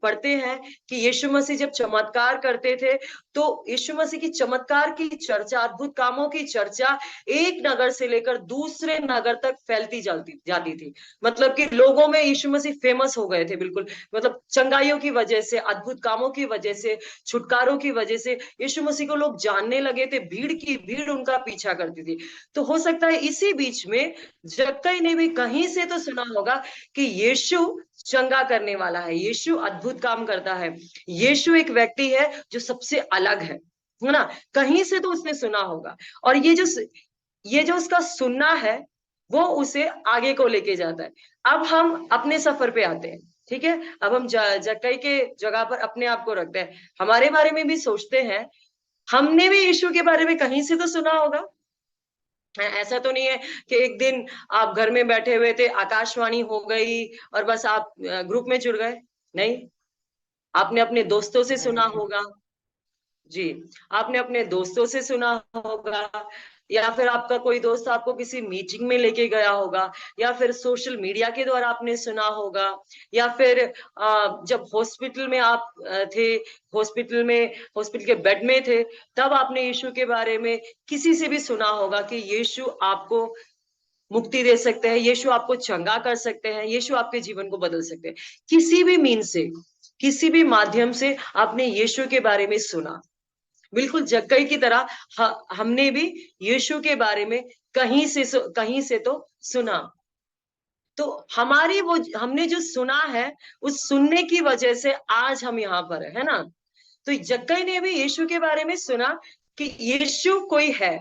पढ़ते हैं कि यीशु मसीह जब चमत्कार करते थे, तो यीशु मसीह की चमत्कार की चर्चा, अद्भुत कामों की चर्चा एक नगर से लेकर दूसरे नगर तक फैलती जाती थी। मतलब कि लोगों में यीशु मसीह फेमस हो गए थे, बिल्कुल, मतलब चंगाइयों की वजह से, अद्भुत कामों की वजह से, छुटकारों की वजह से यीशु मसीह को लोग जानने लगे थे, भीड़ की भीड़ उनका पीछा करती थी। तो हो सकता है इसी बीच में जक्कई ने भी कहीं से तो सुना होगा कि यीशु चंगा करने वाला है, यीशु अद्भुत काम करता है, यीशु एक व्यक्ति है जो सबसे अलग है ना। कहीं से तो उसने सुना होगा, और ये जो उसका सुनना है वो उसे आगे को लेके जाता है। अब हम अपने सफर पे आते हैं, ठीक है। अब हम जक्कई के जगह पर अपने आप को रखते हैं, हमारे बारे में भी सोचते हैं, हमने भी यीशु के बारे में कहीं से तो सुना होगा। ऐसा तो नहीं है कि एक दिन आप घर में बैठे हुए थे, आकाशवाणी हो गई और बस आप ग्रुप में जुड़ गए। नहीं, आपने अपने दोस्तों से सुना होगा। जी, आपने अपने दोस्तों से सुना होगा, या फिर आपका कोई दोस्त आपको किसी मीटिंग में लेके गया होगा, या फिर सोशल मीडिया के द्वारा आपने सुना होगा, या फिर जब हॉस्पिटल में आप थे, हॉस्पिटल के बेड में थे, तब आपने यीशु के बारे में किसी से भी सुना होगा कि यीशु आपको मुक्ति दे सकते हैं, यीशु आपको चंगा कर सकते हैं, यीशु आपके जीवन को बदल सकते हैं। किसी भी मीन से, किसी भी माध्यम से आपने यीशु के बारे में सुना। बिल्कुल जक्कई की तरह हमने भी यीशु के बारे में कहीं से तो सुना। तो हमने जो सुना है, उस सुनने की वजह से आज हम यहाँ पर है ना। तो जक्कई ने भी यीशु के बारे में सुना कि यीशु कोई है।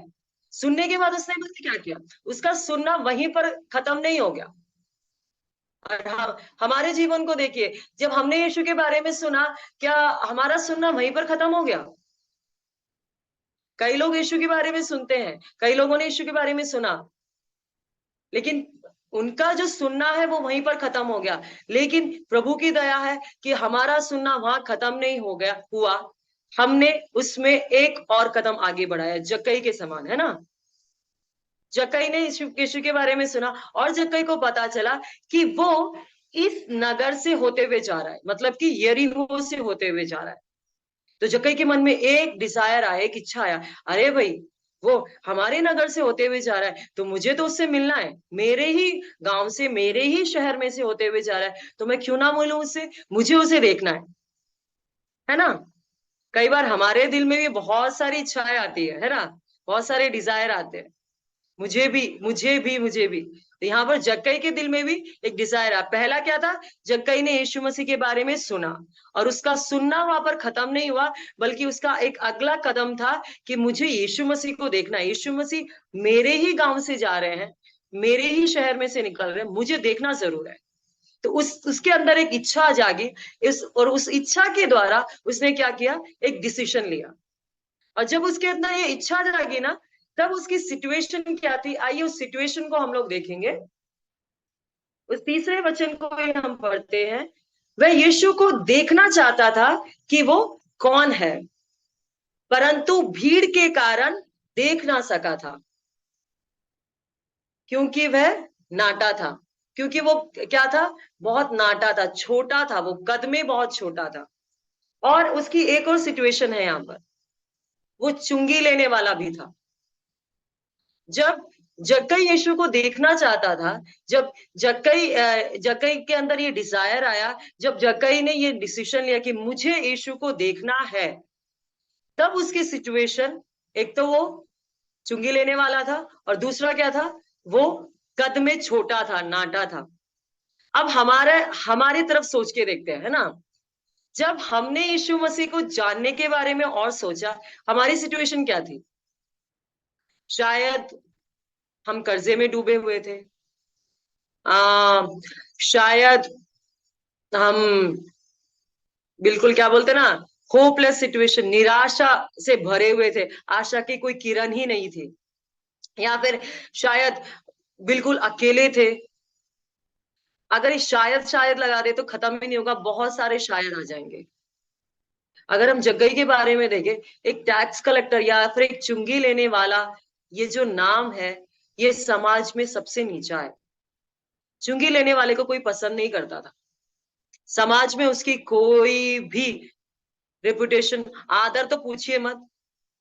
सुनने के बाद उसने पता क्या किया, उसका सुनना वहीं पर खत्म नहीं हो गया। और हमारे जीवन को देखिए, जब हमने यीशु के बारे में सुना, क्या हमारा सुनना वहीं पर खत्म हो गया? कई लोग यीशु के बारे में सुनते हैं, कई लोगों ने यीशु के बारे में सुना, लेकिन उनका जो सुनना है वो वहीं पर खत्म हो गया। लेकिन प्रभु की दया है कि हमारा सुनना वहां खत्म नहीं हो गया हुआ, हमने उसमें एक और कदम आगे बढ़ाया, जक्कई के समान, है ना। जक्कई ने यीशु के बारे में सुना, और जक्कई को पता चला कि वो इस नगर से होते हुए जा रहा है, मतलब कि यरीहो से होते हुए जा रहा है। तो जक्कई के मन में एक डिजायर आया, एक इच्छा आया, अरे भाई, वो हमारे नगर से होते हुए जा रहा है, तो मुझे तो उससे मिलना है, मेरे ही गांव से, मेरे ही शहर में से होते हुए जा रहा है, तो मैं क्यों ना मिलूं उससे, मुझे उसे देखना है ना। कई बार हमारे दिल में भी बहुत सारी इच्छाएं आती है ना, बहुत सारे डिजायर आते हैं, मुझे भी, मुझे भी, मुझे भी। तो यहाँ पर जक्कई के दिल में भी एक डिजायर है। पहला क्या था, जक्कई ने यीशु मसीह के बारे में सुना, और उसका सुनना वहां पर खत्म नहीं हुआ, बल्कि उसका एक अगला कदम था कि मुझे यीशु मसीह को देखना है, यीशु मसीह मेरे ही गांव से जा रहे हैं, मेरे ही शहर में से निकल रहे हैं, मुझे देखना जरूर है। तो उसके अंदर एक इच्छा जागी, और उस इच्छा के द्वारा उसने क्या किया, एक डिसीजन लिया। और जब उसके अंदर ये इच्छा जागी ना, तब उसकी सिचुएशन क्या थी, आइए उस सिचुएशन को हम लोग देखेंगे। उस तीसरे वचन को ही हम पढ़ते हैं। वह यीशु को देखना चाहता था कि वो कौन है, परंतु भीड़ के कारण देख ना सका था, क्योंकि वह नाटा था। क्योंकि वो क्या था, बहुत नाटा था, छोटा था, वो कद में बहुत छोटा था। और उसकी एक और सिचुएशन है यहाँ पर, वो चुंगी लेने वाला भी था। जब जक्कई यीशु को देखना चाहता था, जब जक्कई के अंदर ये डिजायर आया, जब जक्कई ने ये डिसीजन लिया कि मुझे यीशु को देखना है, तब उसकी सिचुएशन, एक तो वो चुंगी लेने वाला था, और दूसरा क्या था, वो कद में छोटा था, नाटा था। अब हमारी तरफ सोच के देखते हैं, है ना। जब हमने यीशु मसीह को जानने के बारे में और सोचा, हमारी सिचुएशन क्या थी, शायद हम कर्जे में डूबे हुए थे, शायद हम बिल्कुल क्या बोलते ना, होपलेस सिचुएशन, निराशा से भरे हुए थे, आशा की कोई किरण ही नहीं थी, या फिर शायद बिल्कुल अकेले थे। अगर ये शायद शायद लगा दे तो खत्म ही नहीं होगा, बहुत सारे शायद आ जाएंगे। अगर हम जग्गई के बारे में देखें, एक टैक्स कलेक्टर या फिर एक चुंगी लेने वाला, ये जो नाम है, ये समाज में सबसे नीचा है। चुंगी लेने वाले को कोई पसंद नहीं करता था, समाज में उसकी कोई भी रेपुटेशन, आदर तो पूछिए मत,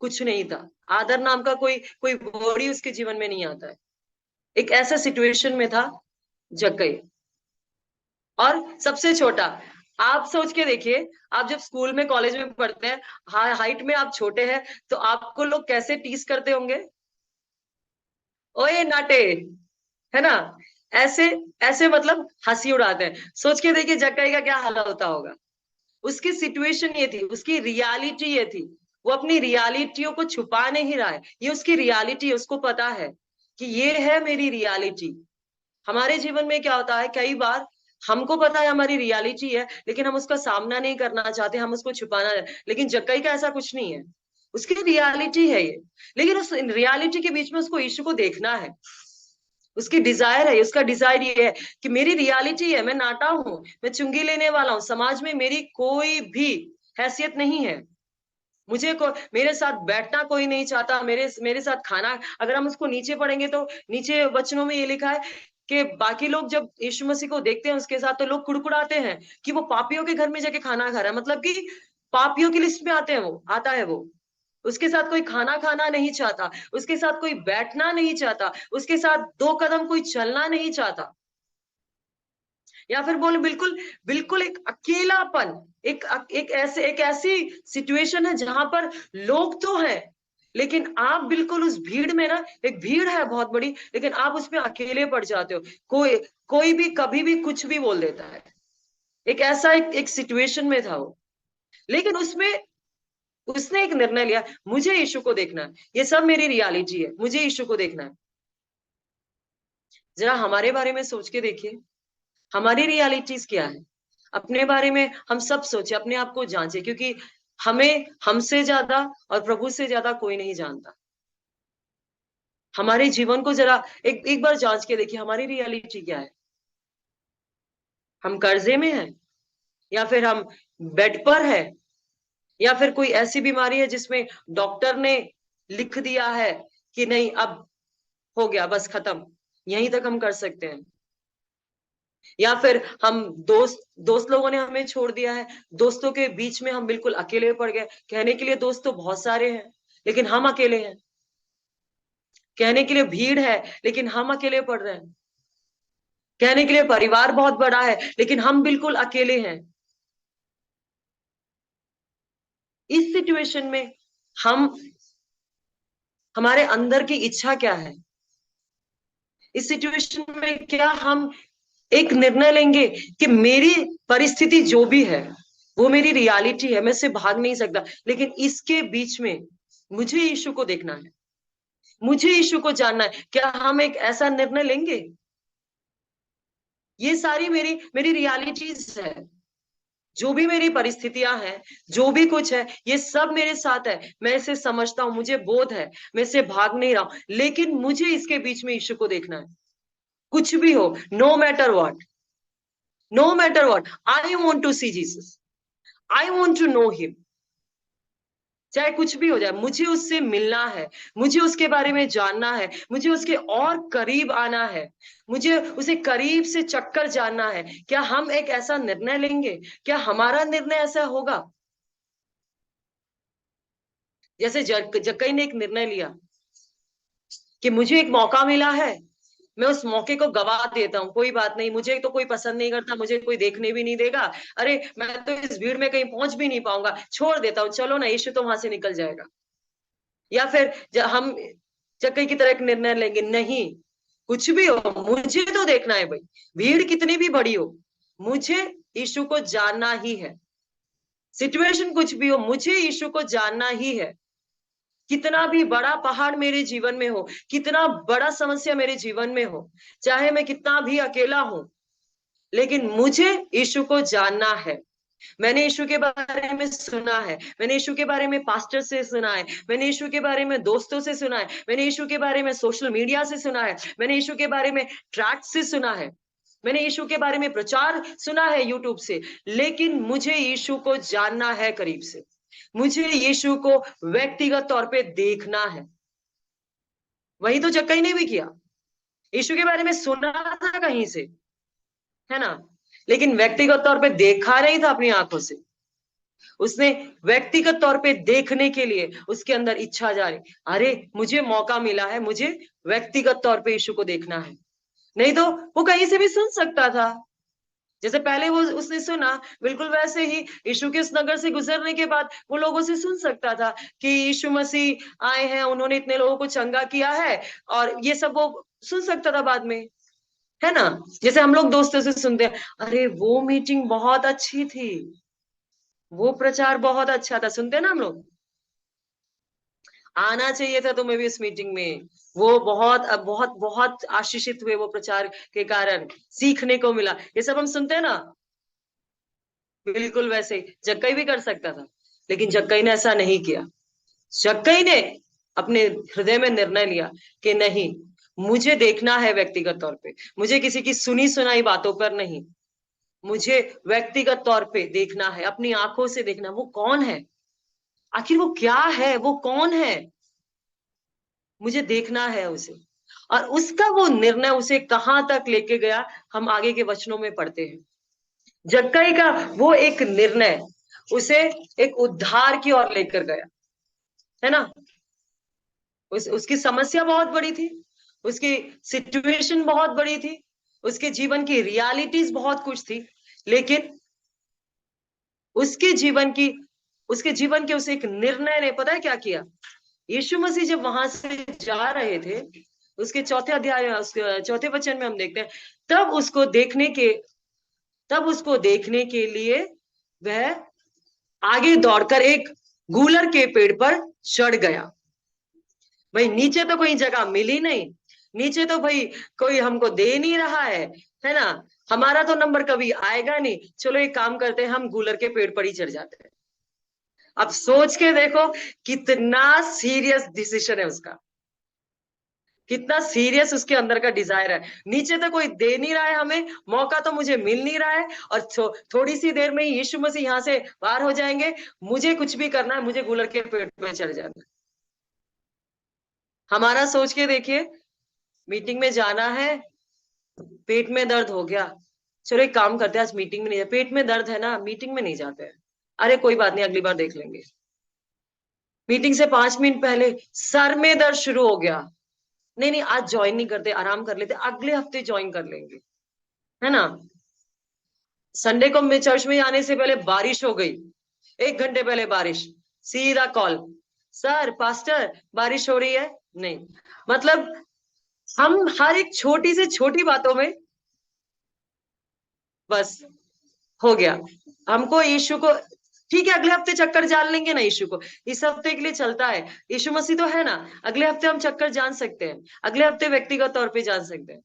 कुछ नहीं था। आदर नाम का कोई कोई वर्ड ही उसके जीवन में नहीं आता है। एक ऐसा सिचुएशन में था जक्कई, और सबसे छोटा। आप सोच के देखिए, आप जब स्कूल में कॉलेज में पढ़ते हैं, हाइट में आप छोटे हैं, तो आपको लोग कैसे टीज करते होंगे, ओए नाटे, है ना, ऐसे ऐसे मतलब हंसी उड़ाते हैं। सोच के देखिए जक्कई का क्या हाल होता होगा। उसकी सिचुएशन ये थी, उसकी रियलिटी ये थी, वो अपनी रियलिटियों को छुपा नहीं रहा है, ये उसकी रियलिटी है, उसको पता है कि ये है मेरी रियलिटी। हमारे जीवन में क्या होता है, कई बार हमको पता है हमारी रियलिटी है, लेकिन हम उसका सामना नहीं करना चाहते, हम उसको छुपाना। लेकिन जक्कई का ऐसा कुछ नहीं है, उसकी रियलिटी है ये, लेकिन उस रियलिटी के बीच में उसको यीशु को देखना है। उसकी डिजायर है, उसका डिजायर ये है कि मेरी रियलिटी है, मैं नाटा हूं, मैं चुंगी लेने वाला हूं, समाज में मेरी कोई भी हैसियत नहीं है, मेरे साथ बैठना कोई नहीं चाहता, मेरे साथ खाना। अगर हम उसको नीचे पढ़ेंगे तो नीचे वचनों में ये लिखा है कि बाकी लोग जब यीशु मसीह को देखते हैं उसके साथ, तो लोग कुड़कुड़ाते हैं कि वो पापियों के घर में जाके खाना खा रहा है, मतलब कि पापियों की लिस्ट में आते हैं, वो आता है, वो उसके साथ कोई खाना खाना नहीं चाहता, उसके साथ कोई बैठना नहीं चाहता, उसके साथ 2 कदम कोई चलना नहीं चाहता। या फिर बोले बिल्कुल बिल्कुल एक अकेलापन, एक ऐसी सिचुएशन है जहां पर लोग तो हैं, लेकिन आप बिल्कुल उस भीड़ में ना, एक भीड़ है बहुत बड़ी, लेकिन आप उसमें अकेले पड़ जाते हो। कोई कोई भी कभी भी कुछ भी बोल देता है। एक ऐसा एक सिचुएशन में था वो, लेकिन उसमें उसने एक निर्णय लिया, मुझे यीशु को देखना है, ये सब मेरी रियलिटी है, मुझे यीशु को देखना है। जरा हमारे बारे में सोच के देखिए, हमारी रियलिटीज क्या है। अपने बारे में हम सब सोचे, अपने आप को जांचे, क्योंकि हमें हमसे ज्यादा और प्रभु से ज्यादा कोई नहीं जानता। हमारे जीवन को जरा एक बार जांच के देखिए, हमारी रियलिटी क्या है। हम कर्जे में हैं, या फिर हम बेड पर है, या फिर कोई ऐसी बीमारी है जिसमें डॉक्टर ने लिख दिया है कि नहीं, अब हो गया, बस खत्म, यहीं तक हम कर सकते हैं। या फिर हम दोस्त दोस्त लोगों ने हमें छोड़ दिया है, दोस्तों के बीच में हम बिल्कुल अकेले पड़ गए। कहने के लिए दोस्त तो बहुत सारे हैं, लेकिन हम अकेले हैं। कहने के लिए भीड़ है, लेकिन हम अकेले पड़ रहे हैं। कहने के लिए परिवार बहुत बड़ा है, लेकिन हम बिल्कुल अकेले हैं। इस सिचुएशन में हम हमारे अंदर की इच्छा क्या है। इस सिचुएशन में क्या हम एक निर्णय लेंगे कि मेरी परिस्थिति जो भी है वो मेरी रियलिटी है, मैं इससे भाग नहीं सकता, लेकिन इसके बीच में मुझे यीशु को देखना है, मुझे यीशु को जानना है। क्या हम एक ऐसा निर्णय लेंगे, ये सारी मेरी मेरी रियलिटीज है, जो भी मेरी परिस्थितियां हैं, जो भी कुछ है, ये सब मेरे साथ है, मैं इसे समझता हूं, मुझे बोध है, मैं इससे भाग नहीं रहा हूं, लेकिन मुझे इसके बीच में यीशु को देखना है। कुछ भी हो, no matter what, no matter what, I want to see Jesus, I want to know him. चाहे कुछ भी हो जाए, मुझे उससे मिलना है, मुझे उसके बारे में जानना है, मुझे उसके और करीब आना है, मुझे उसे करीब से चक्कर जानना है। क्या हम एक ऐसा निर्णय लेंगे? क्या हमारा निर्णय ऐसा होगा? जैसे जक्कई ने एक निर्णय लिया कि मुझे एक मौका मिला है, मैं उस मौके को गवा देता हूँ, कोई बात नहीं, मुझे तो कोई पसंद नहीं करता, मुझे कोई देखने भी नहीं देगा, अरे मैं तो इस भीड़ में कहीं पहुंच भी नहीं पाऊंगा, छोड़ देता हूँ, चलो ना, यीशु तो वहां से निकल जाएगा। या फिर हम जक्कई की तरह एक निर्णय लेंगे, नहीं, कुछ भी हो, मुझे तो देखना है भाई, भीड़ कितनी भी बड़ी हो, मुझे यीशु को जानना ही है। सिचुएशन कुछ भी हो, मुझे यीशु को जानना ही है। कितना भी बड़ा पहाड़ मेरे जीवन में हो, कितना बड़ा समस्या मेरे जीवन में हो, चाहे मैं कितना भी अकेला हूं, लेकिन मुझे यीशु को जानना है। मैंने यीशु के बारे में सुना है, मैंने यीशु के बारे में पास्टर से सुना है, मैंने यीशु के बारे में दोस्तों से सुना है, मैंने यीशु के बारे में सोशल मीडिया से सुना है, मैंने यीशु के बारे में ट्रैक से सुना है, मैंने यीशु के बारे में प्रचार सुना है यूट्यूब से, लेकिन मुझे यीशु को जानना है करीब से, मुझे यीशु को व्यक्तिगत तौर पे देखना है। वही तो जक्कई ने भी किया, यीशु के बारे में सुना था कहीं से, है ना, लेकिन व्यक्तिगत तौर पे देखा नहीं था अपनी आंखों से। उसने व्यक्तिगत तौर पे देखने के लिए उसके अंदर इच्छा जारी, अरे मुझे मौका मिला है, मुझे व्यक्तिगत तौर पे यीशु को देखना है। नहीं तो वो कहीं से भी सुन सकता था, जैसे पहले वो उसने सुना, बिल्कुल वैसे ही यीशु के इस नगर से गुजरने के बाद वो लोगों से सुन सकता था कि यीशु मसीह आए हैं, उन्होंने इतने लोगों को चंगा किया है, और ये सब वो सुन सकता था बाद में, है ना। जैसे हम लोग दोस्तों से सुनते हैं, अरे वो मीटिंग बहुत अच्छी थी, वो प्रचार बहुत अच्छा था, सुनते हैं ना हम लोग, आना चाहिए था तुम्हें भी उस मीटिंग में, वो बहुत बहुत बहुत आशीषित हुए वो प्रचार के कारण, सीखने को मिला, ये सब हम सुनते हैं ना। बिल्कुल वैसे ही जक्कई भी कर सकता था, लेकिन जक्कई ने ऐसा नहीं किया। जक्कई ने अपने हृदय में निर्णय लिया कि नहीं, मुझे देखना है व्यक्तिगत तौर पे, मुझे किसी की सुनी सुनाई बातों पर नहीं, मुझे व्यक्तिगत तौर पे देखना है, अपनी आंखों से देखना, वो कौन है, आखिर वो क्या है, वो कौन है, मुझे देखना है उसे। और उसका वो निर्णय उसे कहां तक लेके गया, हम आगे के वचनों में पढ़ते हैं। जक्कई का वो एक निर्णय उसे एक उद्धार की ओर लेकर गया, है ना। उसकी समस्या बहुत बड़ी थी, उसकी सिचुएशन बहुत बड़ी थी, उसके जीवन की रियलिटीज बहुत कुछ थी, लेकिन उसके जीवन की उसके जीवन के उस एक निर्णय ने पता है क्या किया। यीशु मसीह जब वहां से जा रहे थे, उसके चौथे अध्याय उसके चौथे वचन में हम देखते हैं, तब उसको देखने के लिए वह आगे दौड़कर एक गूलर के पेड़ पर चढ़ गया। भाई नीचे तो कोई जगह मिली नहीं, नीचे तो भाई कोई हमको दे नहीं रहा है ना, हमारा तो नंबर कभी आएगा नहीं, चलो एक काम करते हैं, हम गूलर के पेड़ पर ही चढ़ जाते हैं। अब सोच के देखो कितना सीरियस डिसीजन है उसका, कितना सीरियस उसके अंदर का डिजायर है। नीचे तो कोई दे नहीं रहा है हमें, मौका तो मुझे मिल नहीं रहा है, और थोड़ी सी देर में ही यीशु मसीह यहाँ से बाहर हो जाएंगे, मुझे कुछ भी करना है, मुझे गूलर के पेड़ पे चढ़ जाना है। हमारा सोच के देखिए, मीटिंग में जाना है, पेट में दर्द हो गया, चलो एक काम करते हैं, आज मीटिंग में नहीं, पेट में दर्द है ना, मीटिंग में नहीं जाते हैं, अरे कोई बात नहीं, अगली बार देख लेंगे। मीटिंग से 5 मिनट पहले सर में दर्द शुरू हो गया, नहीं नहीं आज ज्वाइन नहीं करते, आराम कर लेते, अगले हफ्ते ज्वाइन कर लेंगे, है ना। संडे को मैं चर्च में आने से पहले बारिश हो गई, 1 घंटे पहले बारिश, सीधा कॉल, सर पास्टर बारिश हो रही है, नहीं, मतलब हम हर एक छोटी से छोटी बातों में बस हो गया। हमको यीशु को, ठीक है अगले हफ्ते चक्कर जान लेंगे ना, यीशु को इस हफ्ते के लिए चलता है, यीशु मसीह तो है ना, अगले हफ्ते हम चक्कर जान सकते हैं, अगले हफ्ते व्यक्तिगत तौर पे जान सकते हैं।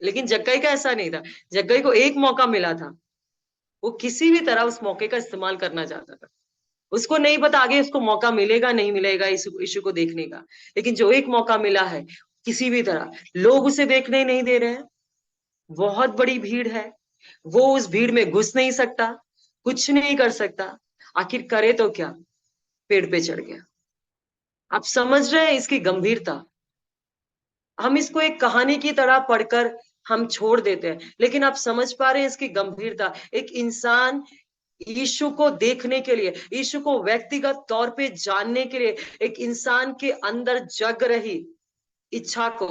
लेकिन जक्कई का ऐसा नहीं था, जक्कई को एक मौका मिला था, वो किसी भी तरह उस मौके का इस्तेमाल करना चाहता था। उसको नहीं पता आगे उसको मौका मिलेगा नहीं मिलेगा यीशु को देखने का, लेकिन जो एक मौका मिला है, किसी भी तरह लोग उसे देखने ही नहीं दे रहे हैं। बहुत बड़ी भीड़ है, वो उस भीड़ में घुस नहीं सकता, कुछ नहीं कर सकता। आखिर करे तो क्या? पेड़ पे चढ़ गया। आप समझ रहे हैं इसकी गंभीरता? हम इसको एक कहानी की तरह पढ़कर हम छोड़ देते हैं, लेकिन आप समझ पा रहे हैं इसकी गंभीरता? एक इंसान यीशु को देखने के लिए, यीशु को व्यक्तिगत तौर पे जानने के लिए, एक इंसान के अंदर जग रही इच्छा को,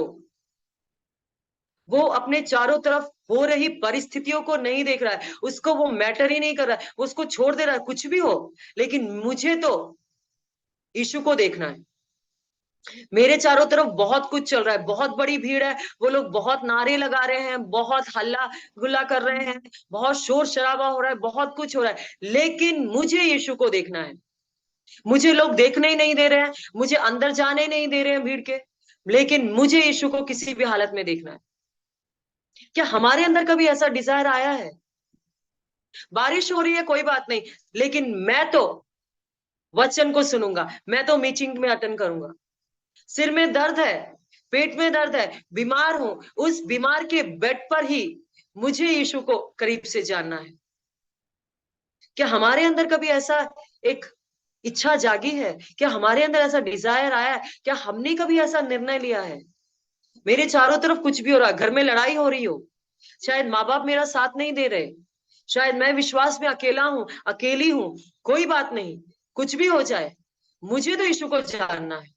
वो अपने चारों तरफ हो रही परिस्थितियों को नहीं देख रहा है, उसको वो मैटर ही नहीं कर रहा है, वो उसको छोड़ दे रहा है, कुछ भी हो, लेकिन मुझे तो यीशु को देखना है। मेरे चारों तरफ बहुत कुछ चल रहा है, बहुत बड़ी भीड़ है, वो लोग बहुत नारे लगा रहे हैं, बहुत हल्ला गुल्ला कर रहे हैं, बहुत शोर शराबा हो रहा है, बहुत कुछ हो रहा है, लेकिन मुझे यीशु को देखना है। मुझे लोग देखने ही नहीं दे रहे हैं, मुझे अंदर जाने ही नहीं दे रहे हैं भीड़ के, लेकिन मुझे यीशु को किसी भी हालत में देखना है। क्या हमारे अंदर कभी ऐसा डिजायर आया है? बारिश हो रही है कोई बात नहीं, लेकिन मैं तो वचन को सुनूंगा, मैं तो मीटिंग में अटेंड करूंगा। सिर में दर्द है, पेट में दर्द है, बीमार हूं, उस बीमार के बेड पर ही मुझे यीशु को करीब से जानना है। क्या हमारे अंदर कभी ऐसा एक इच्छा जागी है? क्या हमारे अंदर ऐसा डिजायर आया है? क्या हमने कभी ऐसा निर्णय लिया है? मेरे चारों तरफ कुछ भी हो रहा है, घर में लड़ाई हो रही हो, शायद माँ बाप मेरा साथ नहीं दे रहे, शायद मैं विश्वास में अकेला हूं, अकेली हूं, कोई बात नहीं, कुछ भी हो जाए, मुझे तो यीशु को जानना है।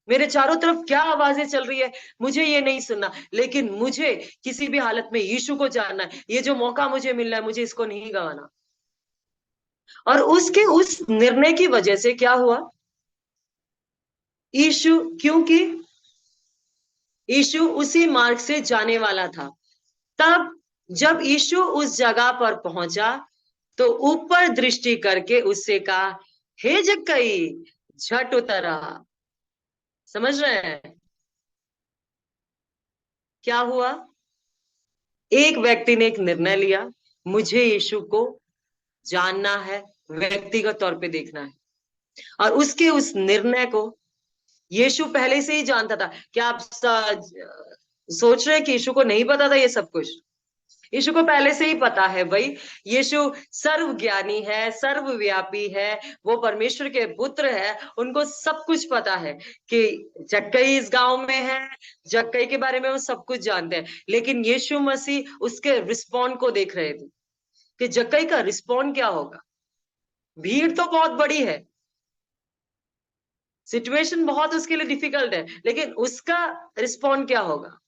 मेरे चारों तरफ क्या आवाजें चल रही है, मुझे ये नहीं सुनना, लेकिन मुझे किसी भी हालत में यीशु को जानना है। ये जो मौका मुझे मिल रहा है, मुझे इसको नहीं गंवाना। और उसके उस निर्णय की वजह से क्या हुआ? यीशु, क्योंकि यीशु उसी मार्ग से जाने वाला था, तब जब यीशु उस जगह पर पहुंचा तो ऊपर दृष्टि करके उससे कहा, हे जक्कई, झट उतर आ। समझ रहे हैं क्या हुआ? एक व्यक्ति ने एक निर्णय लिया, मुझे यीशु को जानना है, व्यक्तिगत तौर पे देखना है। और उसके उस निर्णय को यीशु पहले से ही जानता था। क्या आप सोच रहे हैं कि यीशु को नहीं पता था ये सब कुछ? यीशु को पहले से ही पता है भाई, यीशु सर्वज्ञानी है, सर्वव्यापी है, वो परमेश्वर के पुत्र है, उनको सब कुछ पता है कि जक्कई इस गांव में है, जक्कई के बारे में वो सब कुछ जानते हैं। लेकिन यीशु मसीह उसके रिस्पॉन्ड को देख रहे थे कि जक्कई का रिस्पॉन्ड क्या होगा। भीड़ तो बहुत बड़ी है, सिचुएशन बहुत उसके लिए डिफिकल्ट है, लेकिन उसका रिस्पॉन्ड क्या होगा,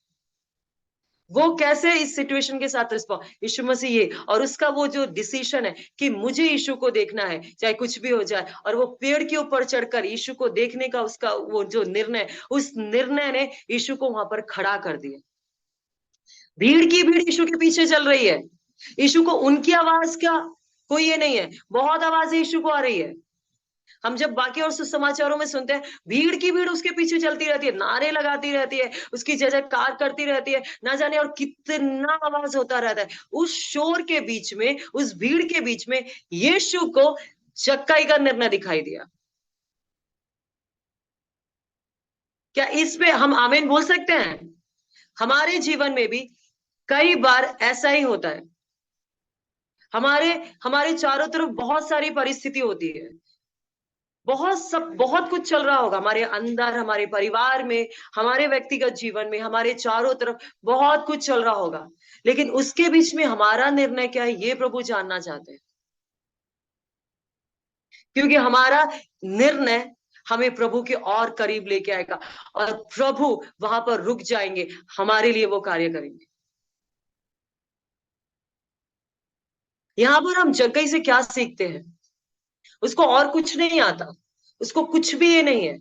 वो कैसे इस सिचुएशन के साथ रिस्पॉन्ड, यीशु मसीह ये, और उसका वो जो डिसीजन है कि मुझे यीशु को देखना है चाहे कुछ भी हो जाए, और वो पेड़ के ऊपर चढ़कर यीशु को देखने का उसका वो जो निर्णय, उस निर्णय ने यीशु को वहां पर खड़ा कर दिया। भीड़ की भीड़ यीशु के पीछे चल रही है, यीशु को उनकी आवाज का कोई ये नहीं है, बहुत आवाजें यीशु को आ रही है। हम जब बाकी और सुसमाचारों में सुनते हैं, भीड़ की भीड़ उसके पीछे चलती रहती है, नारे लगाती रहती है, उसकी जय जयकार करती रहती है, ना जाने और कितना आवाज होता रहता है। उस शोर के बीच में, उस भीड़ के बीच में यीशु को जक्कई का निर्णय दिखाई दिया। क्या इस पे हम आमीन बोल सकते हैं? हमारे जीवन में भी कई बार ऐसा ही होता है। हमारे हमारे चारों तरफ बहुत सारी परिस्थिति होती है, बहुत कुछ चल रहा होगा हमारे अंदर, हमारे परिवार में, हमारे व्यक्तिगत जीवन में, हमारे चारों तरफ बहुत कुछ चल रहा होगा, लेकिन उसके बीच में हमारा निर्णय क्या है, ये प्रभु जानना चाहते हैं। क्योंकि हमारा निर्णय हमें प्रभु के और करीब लेके आएगा, और प्रभु वहां पर रुक जाएंगे, हमारे लिए वो कार्य करेंगे। यहां पर हम जक्कई से क्या सीखते हैं? उसको और कुछ नहीं आता, उसको कुछ भी ये नहीं है,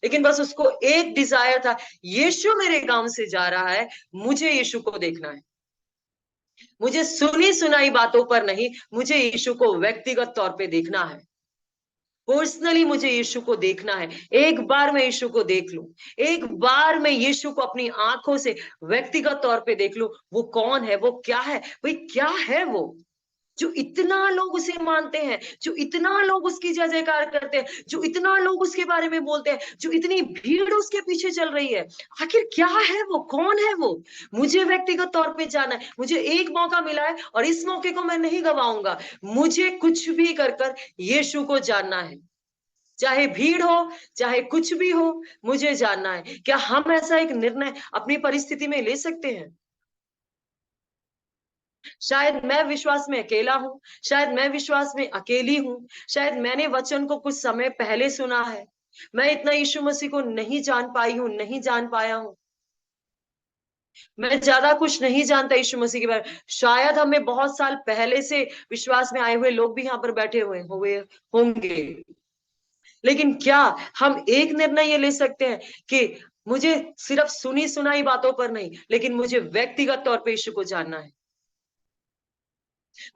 लेकिन बस उसको एक डिजायर था, यीशु मेरे गांव से जा रहा है, मुझे यीशु को देखना है। मुझे सुनी सुनाई बातों पर नहीं, मुझे यीशु को व्यक्तिगत तौर पे देखना है। पर्सनली मुझे यीशु को देखना है। एक बार मैं यीशु को देख लूं, एक बार मैं यीशु को अपनी आंखों से व्यक्तिगत तौर पे देख लूं, वो कौन है, वो क्या है, भाई क्या है वो। जो इतना लोग उसे मानते हैं, जो इतना लोग उसकी जय जयकार करते हैं, जो इतना लोग उसके बारे में बोलते हैं, जो इतनी भीड़ उसके पीछे चल रही है, आखिर क्या है वो, कौन है वो? मुझे व्यक्तिगत तौर पे जाना है। मुझे एक मौका मिला है और इस मौके को मैं नहीं गवाऊंगा। मुझे कुछ भी कर कर यीशु को जानना है, चाहे भीड़ हो, चाहे कुछ भी हो, मुझे जानना है। क्या हम ऐसा एक निर्णय अपनी परिस्थिति में ले सकते हैं? शायद मैं विश्वास में अकेला हूं, शायद मैं विश्वास में अकेली हूं, शायद मैंने वचन को कुछ समय पहले सुना है, मैं इतना यीशु मसीह को नहीं जान पाई हूं, नहीं जान पाया हूं, मैं ज्यादा कुछ नहीं जानता यीशु मसीह के बारे में। शायद हमें बहुत साल पहले से विश्वास में आए हुए लोग भी यहाँ पर बैठे हुए होंगे, लेकिन क्या हम एक निर्णय ये ले सकते हैं कि मुझे सिर्फ सुनी सुनाई बातों पर नहीं, लेकिन मुझे व्यक्तिगत तौर पे यीशु को जानना है।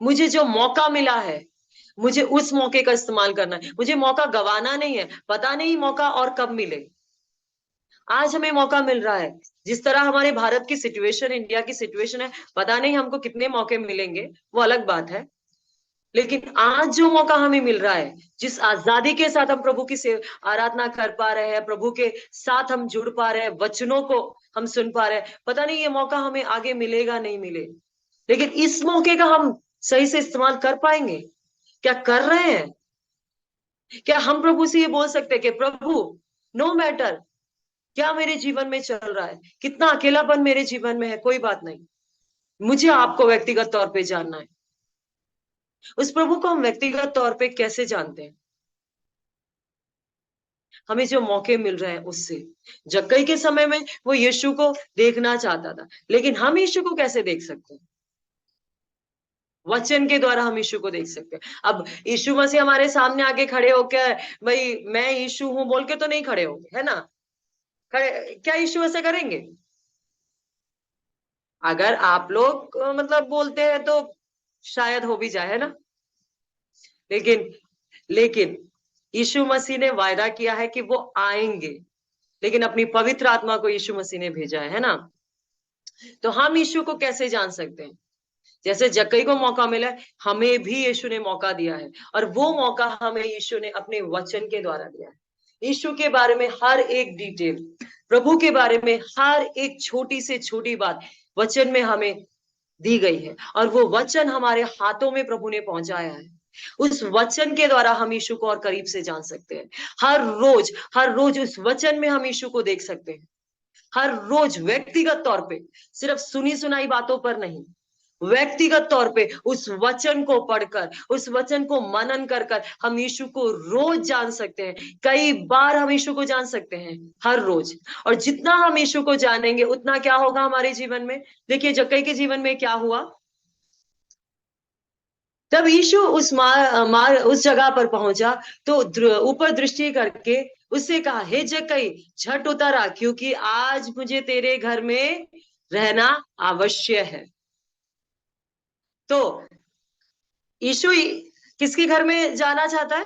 मुझे जो मौका मिला है, मुझे उस मौके का इस्तेमाल करना है। मुझे मौका गवाना नहीं है। पता नहीं मौका और कब मिले। आज हमें मौका मिल रहा है। जिस तरह हमारे भारत की सिचुएशन, इंडिया की सिचुएशन है, पता नहीं हमको कितने मौके मिलेंगे, वो अलग बात है। लेकिन आज जो मौका हमें मिल रहा है, जिस आजादी के साथ हम प्रभु की आराधना कर पा रहे हैं, प्रभु के साथ हम जुड़ पा रहे हैं, वचनों को हम सुन पा रहे हैं, पता नहीं ये मौका हमें आगे मिलेगा नहीं मिले, लेकिन इस मौके का हम सही से इस्तेमाल कर पाएंगे? क्या कर रहे हैं? क्या हम प्रभु से ये बोल सकते हैं कि प्रभु, नो मैटर क्या मेरे जीवन में चल रहा है, कितना अकेलापन मेरे जीवन में है, कोई बात नहीं, मुझे आपको व्यक्तिगत तौर पे जानना है। उस प्रभु को हम व्यक्तिगत तौर पे कैसे जानते हैं? हमें जो मौके मिल रहे हैं उससे। जक्कई के समय में वो यीशु को देखना चाहता था, लेकिन हम यीशु को कैसे देख सकते हैं? वचन के द्वारा हम यीशु को देख सकते हैं। अब यीशु मसीह हमारे सामने आके खड़े होकर भाई मैं यीशु हूं बोल के तो नहीं खड़े होंगे, है ना? क्या यीशु ऐसा करेंगे? अगर आप लोग मतलब बोलते हैं तो शायद हो भी जाए, है ना? लेकिन लेकिन यीशु मसीह ने वायदा किया है कि वो आएंगे, लेकिन अपनी पवित्र आत्मा को यीशु मसीह ने भेजा है ना? तो हम यीशु को कैसे जान सकते हैं? जैसे जक्कई को मौका मिला है, हमें भी यीशु ने मौका दिया है, और वो मौका हमें यीशु ने अपने वचन के द्वारा दिया है। यीशु के बारे में हर एक डिटेल, प्रभु के बारे में हर एक छोटी से छोटी बात वचन में हमें दी गई है, और वो वचन हमारे हाथों में प्रभु ने पहुंचाया है। उस वचन के द्वारा हम यीशु को और करीब से जान सकते हैं। हर रोज उस वचन में हम यीशु को देख सकते हैं। हर रोज व्यक्तिगत तौर पे, सिर्फ सुनी सुनाई बातों पर नहीं, व्यक्तिगत तौर पे उस वचन को पढ़कर, उस वचन को मनन कर कर हम यीशु को रोज जान सकते हैं। कई बार हम यीशु को जान सकते हैं, हर रोज। और जितना हम यीशु को जानेंगे उतना क्या होगा हमारे जीवन में? देखिए जक्कई के जीवन में क्या हुआ। तब यीशु उस जगह पर पहुंचा तो ऊपर दृष्टि करके उससे कहा, हे जक्कई झट उतर आ, क्योंकि आज मुझे तेरे घर में रहना आवश्यक है। तो यीशु किसके घर में जाना चाहता है?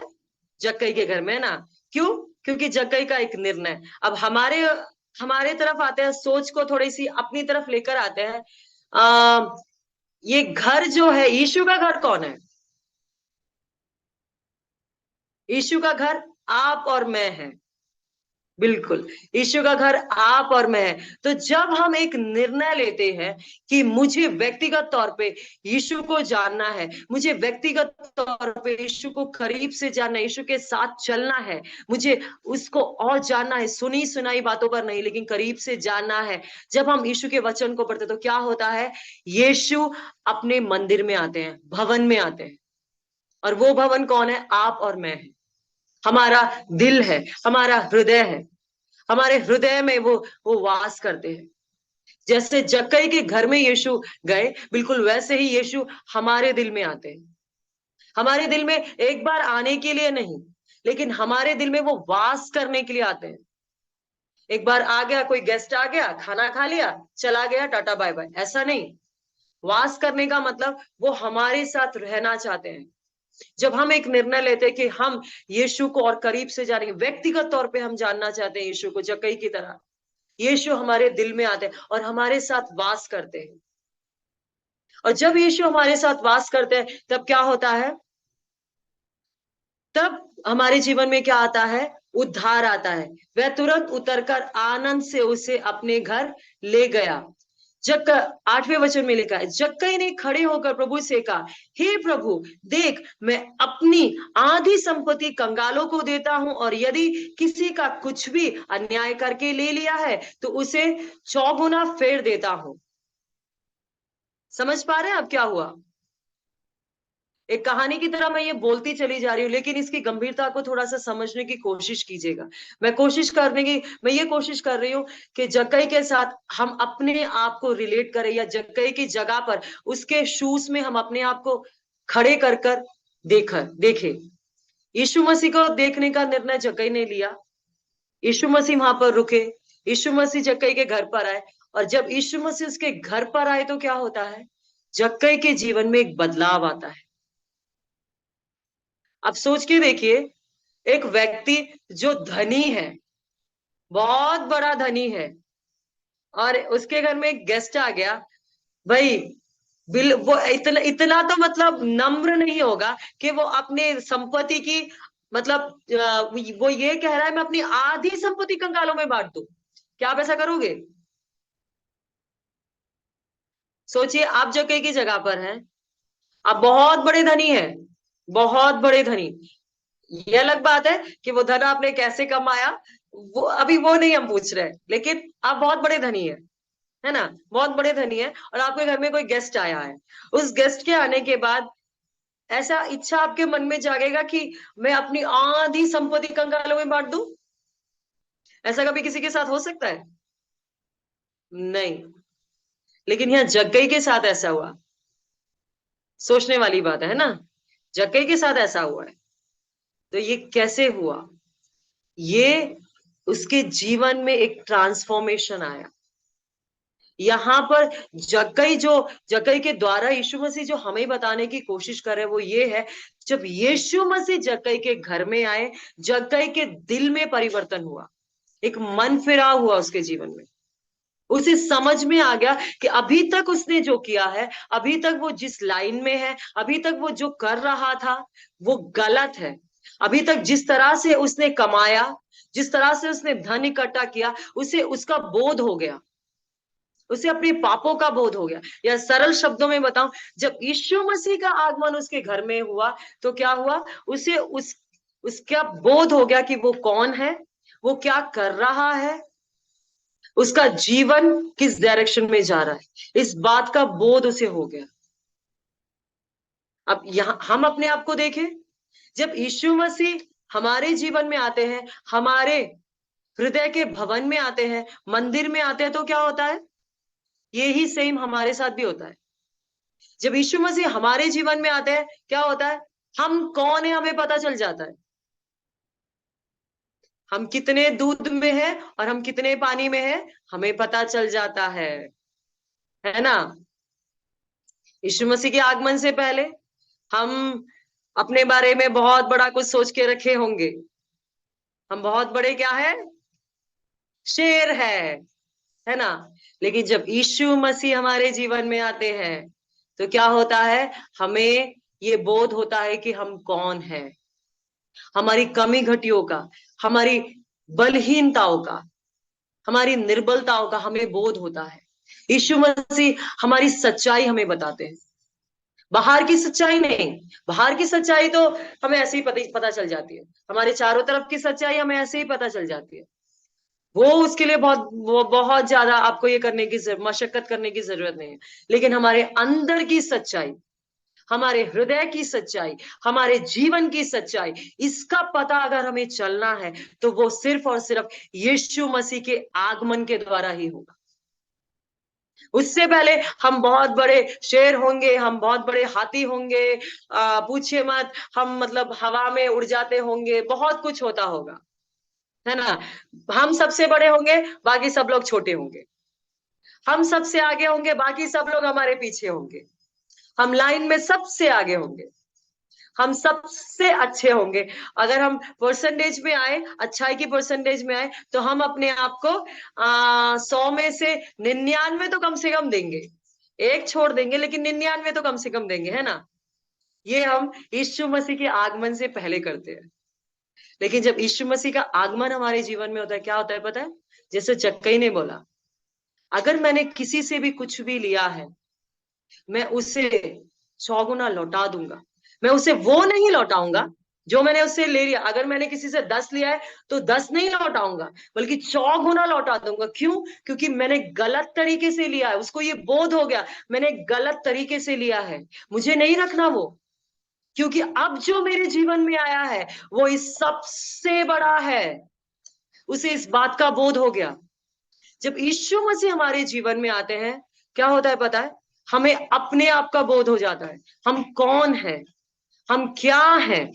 जक्कई के घर में ना। क्यों? क्योंकि जक्कई का एक निर्णय। अब हमारे तरफ आते हैं, सोच को थोड़ी सी अपनी तरफ लेकर आते हैं। ये घर जो है, यीशु का घर कौन है? यीशु का घर आप और मैं है। बिल्कुल, यीशु का घर आप और मैं है। तो जब हम एक निर्णय लेते हैं कि मुझे व्यक्तिगत तौर पे यीशु को जानना है, मुझे व्यक्तिगत तौर पे यीशु को करीब से जानना है, यीशु के साथ चलना है, मुझे उसको और जानना है, सुनी सुनाई बातों पर नहीं लेकिन करीब से जानना है। जब हम यीशु के वचन को पढ़ते तो क्या होता है? यीशु अपने मंदिर में आते हैं, भवन में आते हैं। और वो भवन कौन है? आप और मैं है। हमारा दिल है, हमारा हृदय है। हमारे हृदय में वो वास करते हैं। जैसे जक्कई के घर में यीशु गए, बिल्कुल वैसे ही यीशु हमारे दिल में आते हैं। हमारे दिल में एक बार आने के लिए नहीं, लेकिन हमारे दिल में वो वास करने के लिए आते हैं। एक बार आ गया, कोई गेस्ट आ गया, खाना खा लिया, चला गया, टाटा बाय बाय, ऐसा नहीं। वास करने का मतलब वो हमारे साथ रहना चाहते हैं। जब हम एक निर्णय लेते हैं कि हम यीशु को और करीब से जानेंगे, व्यक्तिगत तौर पे हम जानना चाहते हैं यीशु को, जक्कई की तरह यीशु हमारे दिल में आते हैं और हमारे साथ वास करते हैं। और जब यीशु हमारे साथ वास करते हैं तब क्या होता है? तब हमारे जीवन में क्या आता है? उद्धार आता है। वह तुरंत उतरकर आनंद से उसे अपने घर ले गया। जब 8वें वचन में लिखा है, जक्कई ने खड़े होकर प्रभु से कहा, हे प्रभु, देख मैं अपनी आधी संपत्ति कंगालों को देता हूं, और यदि किसी का कुछ भी अन्याय करके ले लिया है तो उसे 4 गुना फेर देता हूं। समझ पा रहे हैं अब क्या हुआ? एक कहानी की तरह मैं ये बोलती चली जा रही हूँ, लेकिन इसकी गंभीरता को थोड़ा सा समझने की कोशिश कीजिएगा। मैं ये कोशिश कर रही हूँ कि जक्कई के साथ हम अपने आप को रिलेट करें, या जक्कई की जगह पर उसके शूज में हम अपने आप को खड़े कर देखें। यीशु मसीह को देखने का निर्णय जक्कई ने लिया। यीशु मसीह वहां पर रुके, यीशु मसीह जक्कई के घर पर आए, और जब यीशु मसीह उसके घर पर आए तो क्या होता है? जक्कई के जीवन में एक बदलाव आता है। अब सोच के देखिए, एक व्यक्ति जो धनी है, बहुत बड़ा धनी है, और उसके घर में एक गेस्ट आ गया। भाई वो इतना इतना तो मतलब नम्र नहीं होगा कि वो अपने संपत्ति की मतलब वो ये कह रहा है मैं अपनी आधी संपत्ति कंगालों में बांट दूं। क्या आप ऐसा करोगे? सोचिए, आप जगह की जगह पर हैं, आप बहुत बड़े धनी हैं, बहुत बड़े धनी। ये अलग बात है कि वो धन आपने कैसे कमाया, वो नहीं हम पूछ रहे, लेकिन आप बहुत बड़े धनी है ना, बहुत बड़े धनी है, और आपके घर में कोई गेस्ट आया है। उस गेस्ट के आने के बाद ऐसा इच्छा आपके मन में जागेगा कि मैं अपनी आधी संपत्ति कंगालों में बांट दूं? ऐसा कभी किसी के साथ हो सकता है? नहीं। लेकिन यहाँ जक्कई के साथ ऐसा हुआ। सोचने वाली बात है ना? जक्कई के साथ ऐसा हुआ है, तो ये कैसे हुआ? ये उसके जीवन में एक ट्रांसफॉर्मेशन आया। यहाँ पर जक्कई के द्वारा यीशु मसीह जो हमें बताने की कोशिश कर रहे हैं वो ये है, जब यीशु मसीह जक्कई के घर में आए, जक्कई के दिल में परिवर्तन हुआ, एक मन फिराव हुआ उसके जीवन में। उसे समझ में आ गया कि अभी तक उसने जो किया है, अभी तक वो जिस लाइन में है, अभी तक वो जो कर रहा था वो गलत है। अभी तक जिस तरह से उसने कमाया, जिस तरह से उसने धन इकट्ठा किया, उसे उसका बोध हो गया, उसे अपने पापों का बोध हो गया। या सरल शब्दों में बताऊं, जब यीशु मसीह का आगमन उसके घर में हुआ तो क्या हुआ? उसे उसका बोध हो गया कि वो कौन है, वो क्या कर रहा है, उसका जीवन किस डायरेक्शन में जा रहा है, इस बात का बोध उसे हो गया। अब यहां हम अपने आप को देखें, जब यीशु मसीह हमारे जीवन में आते हैं, हमारे हृदय के भवन में आते हैं, मंदिर में आते हैं, तो क्या होता है? यही सेम हमारे साथ भी होता है। जब यीशु मसीह हमारे जीवन में आते हैं, क्या होता है? हम कौन है हमें पता चल जाता है। हम कितने दूध में हैं और हम कितने पानी में हैं हमें पता चल जाता है ना? यीशु मसीह के आगमन से पहले हम अपने बारे में बहुत बड़ा कुछ सोच के रखे होंगे। हम बहुत बड़े क्या है? शेर है ना? लेकिन जब यीशु मसीह हमारे जीवन में आते हैं तो क्या होता है? हमें ये बोध होता है कि हम कौन है, हमारी कमी घटियों का, हमारी बलहीनताओं का, हमारी निर्बलताओं का हमें बोध होता है। यीशु मसीह हमारी सच्चाई हमें बताते हैं, बाहर की सच्चाई नहीं। बाहर की सच्चाई तो हमें ऐसे ही पता चल जाती है, हमारे चारों तरफ की सच्चाई हमें ऐसे ही पता चल जाती है। वो उसके लिए बहुत ज्यादा आपको ये करने की मशक्कत करने की जरूरत नहीं है। लेकिन हमारे अंदर की सच्चाई, हमारे हृदय की सच्चाई, हमारे जीवन की सच्चाई, इसका पता अगर हमें चलना है तो वो सिर्फ और सिर्फ यीशु मसीह के आगमन के द्वारा ही होगा। उससे पहले हम बहुत बड़े शेर होंगे, हम बहुत बड़े हाथी होंगे, पूछिए मत, हम मतलब हवा में उड़ जाते होंगे, बहुत कुछ होता होगा, है ना? हम सबसे बड़े होंगे, बाकी सब लोग छोटे होंगे। हम सबसे आगे होंगे, बाकी सब लोग हमारे पीछे होंगे। हम लाइन में सबसे आगे होंगे, हम सबसे अच्छे होंगे। अगर हम परसेंटेज में आए, अच्छाई की परसेंटेज में आए, तो हम अपने आप को 100 में से 99 तो कम से कम देंगे। एक छोड़ देंगे लेकिन 99 तो कम से कम देंगे, है ना। ये हम यीशु मसीह के आगमन से पहले करते हैं। लेकिन जब यीशु मसीह का आगमन हमारे जीवन में होता है, क्या होता है पता है? जैसे जक्कई ने बोला, अगर मैंने किसी से भी कुछ भी लिया है, मैं उसे 100 गुना लौटा दूंगा। मैं उसे वो नहीं लौटाऊंगा जो मैंने उससे ले लिया। अगर मैंने किसी से 10 लिया है तो 10 नहीं लौटाऊंगा, बल्कि 100 गुना लौटा दूंगा। क्यों? क्योंकि मैंने गलत तरीके से लिया है। उसको ये बोध हो गया, मैंने गलत तरीके से लिया है, मुझे नहीं रखना वो। क्योंकि अब जो मेरे जीवन में आया है वो इस सबसे बड़ा है। उसे इस बात का बोध हो गया। जब यीशु मसीह हमारे जीवन में आते हैं, क्या होता है पता है? हमें अपने आप का बोध हो जाता है, हम कौन हैं, हम क्या हैं।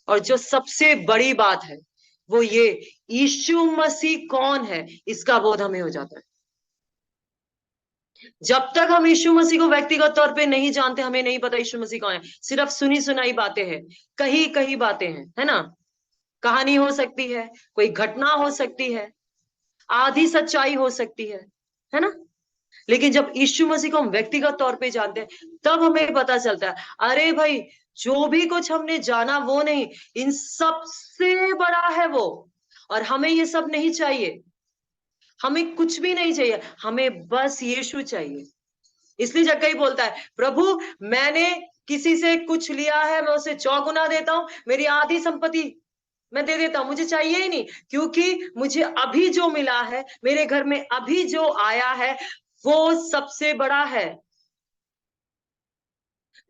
और जो सबसे बड़ी बात है वो ये, यीशु मसीह कौन है, इसका बोध हमें हो जाता है। जब तक हम यीशु मसीह को व्यक्तिगत तौर पे नहीं जानते, हमें नहीं पता यीशु मसीह कौन है। सिर्फ सुनी सुनाई बातें हैं, कही कही बातें हैं, है ना। कहानी हो सकती है, कोई घटना हो सकती है, आधी सच्चाई हो सकती है ना। लेकिन जब यीशु मसीह को हम व्यक्तिगत तौर पे जानते हैं, तब हमें पता चलता है, अरे भाई, जो भी कुछ हमने जाना वो नहीं, इन सब से बड़ा है वो। और हमें ये सब नहीं चाहिए, हमें कुछ भी नहीं चाहिए, हमें बस यीशु चाहिए। इसलिए जक्कई बोलता है, प्रभु मैंने किसी से कुछ लिया है, मैं उसे 100 गुना देता हूं, मेरी आधी संपत्ति मैं दे देता हूं, मुझे चाहिए ही नहीं। क्योंकि मुझे अभी जो मिला है, मेरे घर में अभी जो आया है, वो सबसे बड़ा है।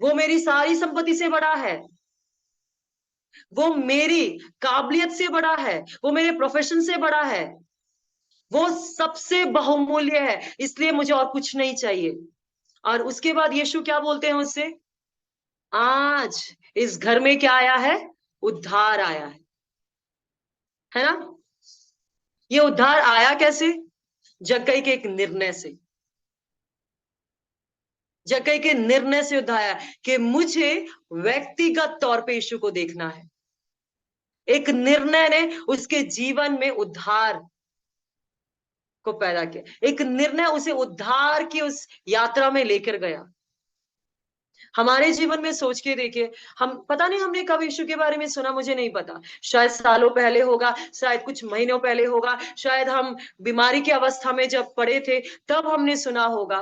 वो मेरी सारी संपत्ति से बड़ा है, वो मेरी काबिलियत से बड़ा है, वो मेरे प्रोफेशन से बड़ा है, वो सबसे बहुमूल्य है। इसलिए मुझे और कुछ नहीं चाहिए। और उसके बाद यीशु क्या बोलते हैं उससे? आज इस घर में क्या आया है? उद्धार आया है ना। ये उद्धार आया कैसे? जक्कई के एक निर्णय से। जक्कई के निर्णय से उद्धार आया कि मुझे व्यक्तिगत तौर पे यीशु को देखना है। एक निर्णय ने उसके जीवन में उद्धार को पैदा किया। एक निर्णय उसे उद्धार की उस यात्रा में लेकर गया। हमारे जीवन में सोच के देखिए, हम पता नहीं हमने कब यीशु के बारे में सुना, मुझे नहीं पता। शायद सालों पहले होगा, शायद कुछ महीनों पहले होगा, शायद हम बीमारी की अवस्था में जब पड़े थे तब हमने सुना होगा,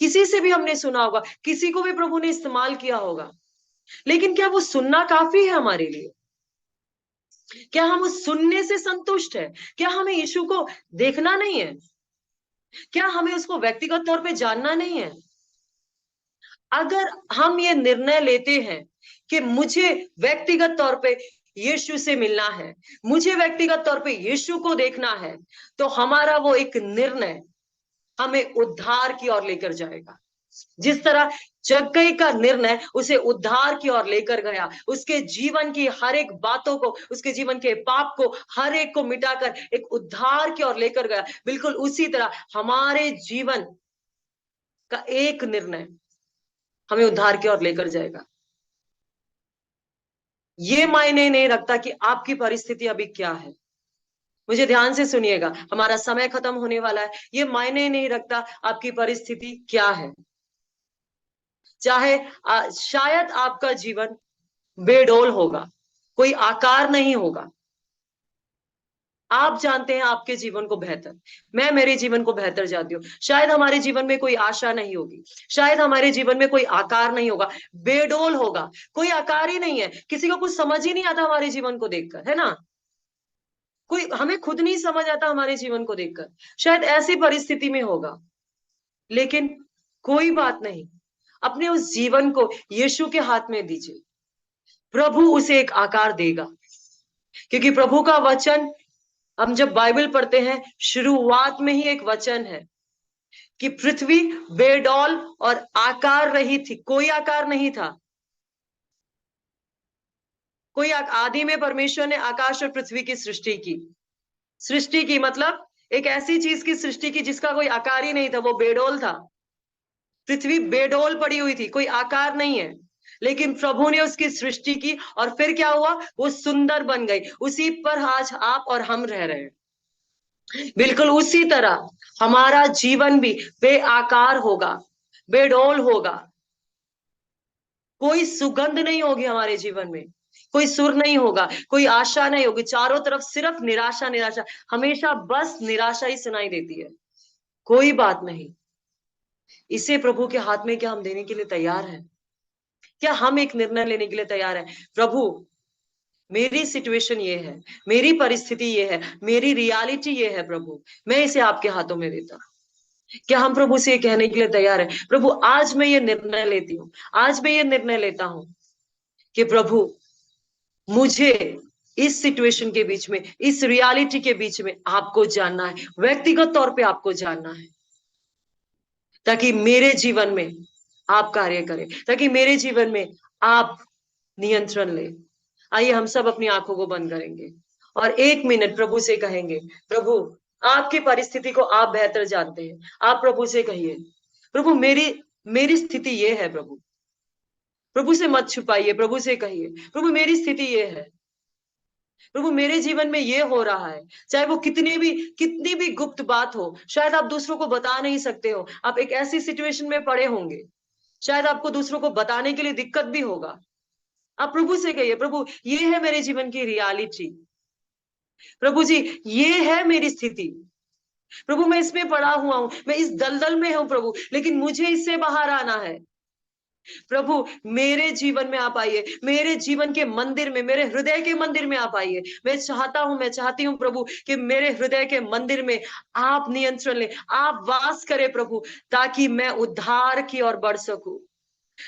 किसी से भी हमने सुना होगा, किसी को भी प्रभु ने इस्तेमाल किया होगा। लेकिन क्या वो सुनना काफी है हमारे लिए? क्या हम उस सुनने से संतुष्ट है? क्या हमें यीशु को देखना नहीं है? क्या हमें उसको व्यक्तिगत तौर पे जानना नहीं है? अगर हम ये निर्णय लेते हैं कि मुझे व्यक्तिगत तौर पे यीशु से मिलना है, मुझे व्यक्तिगत तौर पे यीशु को देखना है, तो हमारा वो एक निर्णय हमें उद्धार की ओर लेकर जाएगा। जिस तरह जक्कई का निर्णय उसे उद्धार की ओर लेकर गया, उसके जीवन की हर एक बातों को, उसके जीवन के पाप को हर एक को मिटाकर एक उद्धार की ओर लेकर गया, बिल्कुल उसी तरह हमारे जीवन का एक निर्णय हमें उद्धार की ओर लेकर जाएगा। ये मायने नहीं रखता कि आपकी परिस्थिति अभी क्या है। मुझे ध्यान से सुनिएगा, हमारा समय खत्म होने वाला है। ये मायने नहीं रखता आपकी परिस्थिति क्या है। चाहे शायद आपका जीवन बेडौल होगा, कोई आकार नहीं होगा। आप जानते हैं आपके जीवन को बेहतर, मैं मेरे जीवन को बेहतर जानती हूँ। शायद हमारे जीवन में कोई आशा नहीं होगी, शायद हमारे जीवन में कोई आकार नहीं होगा, बेडौल होगा, कोई आकार ही नहीं है, किसी को कुछ समझ ही नहीं आता हमारे जीवन को देखकर, है ना। कोई हमें खुद नहीं समझ आता हमारे जीवन को देखकर, शायद ऐसी परिस्थिति में होगा। लेकिन कोई बात नहीं, अपने उस जीवन को यीशु के हाथ में दीजिए, प्रभु उसे एक आकार देगा। क्योंकि प्रभु का वचन, हम जब बाइबल पढ़ते हैं, शुरुआत में ही एक वचन है कि पृथ्वी बेडौल और आकार रहित थी, कोई आकार नहीं था। कोई आदि में परमेश्वर ने आकाश और पृथ्वी की सृष्टि की। सृष्टि की मतलब एक ऐसी चीज की सृष्टि की जिसका कोई आकार ही नहीं था, वो बेडौल था। पृथ्वी बेडौल पड़ी हुई थी, कोई आकार नहीं है। लेकिन प्रभु ने उसकी सृष्टि की और फिर क्या हुआ? वो सुंदर बन गई। उसी पर आज आप और हम रह रहे हैं। बिल्कुल उसी तरह हमारा जीवन भी बेआकार होगा, बेडौल होगा, कोई सुगंध नहीं होगी हमारे जीवन में, कोई सुर नहीं होगा, कोई आशा नहीं होगी, चारों तरफ सिर्फ निराशा निराशा, हमेशा बस निराशा ही सुनाई देती है, कोई बात नहीं। इसे प्रभु के हाथ में क्या हम देने के लिए तैयार हैं? क्या हम एक निर्णय लेने के लिए तैयार हैं? प्रभु मेरी सिचुएशन ये है, मेरी परिस्थिति ये है, मेरी रियलिटी ये है प्रभु, मैं इसे आपके हाथों में देता हूं। क्या हम प्रभु से ये कहने के लिए तैयार है, प्रभु आज मैं ये निर्णय लेती हूँ, आज मैं ये निर्णय लेता हूं कि प्रभु मुझे इस सिचुएशन के बीच में, इस रियलिटी के बीच में आपको जानना है, व्यक्तिगत तौर पे आपको जानना है, ताकि मेरे जीवन में आप कार्य करें, ताकि मेरे जीवन में आप नियंत्रण ले। आइए हम सब अपनी आंखों को बंद करेंगे और 1 मिनट प्रभु से कहेंगे, प्रभु आपकी परिस्थिति को आप बेहतर जानते हैं, आप प्रभु से कहिए, प्रभु मेरी स्थिति ये है प्रभु। प्रभु से मत छुपाइए, प्रभु से कहिए, प्रभु मेरी स्थिति ये है, प्रभु मेरे जीवन में ये हो रहा है, चाहे वो कितनी भी गुप्त बात हो, शायद आप दूसरों को बता नहीं सकते हो, आप एक ऐसी सिचुएशन में पड़े होंगे, शायद आपको दूसरों को बताने के लिए दिक्कत भी होगा। आप प्रभु से कहिए, प्रभु ये है मेरे जीवन की रियलिटी, प्रभु जी ये है मेरी स्थिति, प्रभु मैं इसमें पड़ा हुआ हूं, मैं इस दलदल में हूं प्रभु, लेकिन मुझे इससे बाहर आना है। प्रभु मेरे जीवन में आप आइए, मेरे जीवन के मंदिर में, मेरे हृदय के मंदिर में आप आइए। मैं चाहती हूँ प्रभु कि मेरे हृदय के मंदिर में आप नियंत्रण ले, आप वास करें प्रभु, ताकि मैं उद्धार की ओर बढ़ सकूं,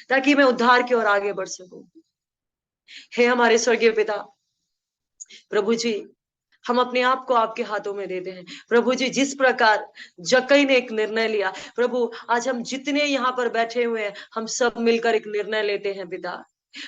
ताकि मैं उद्धार की ओर आगे बढ़ सकूं। हे हमारे स्वर्गीय पिता, प्रभु जी हम अपने आप को आपके हाथों में देते हैं। प्रभु जी जिस प्रकार जक्कई ने एक निर्णय लिया, प्रभु आज हम जितने यहाँ पर बैठे हुए हैं, हम सब मिलकर एक निर्णय लेते हैं पिता।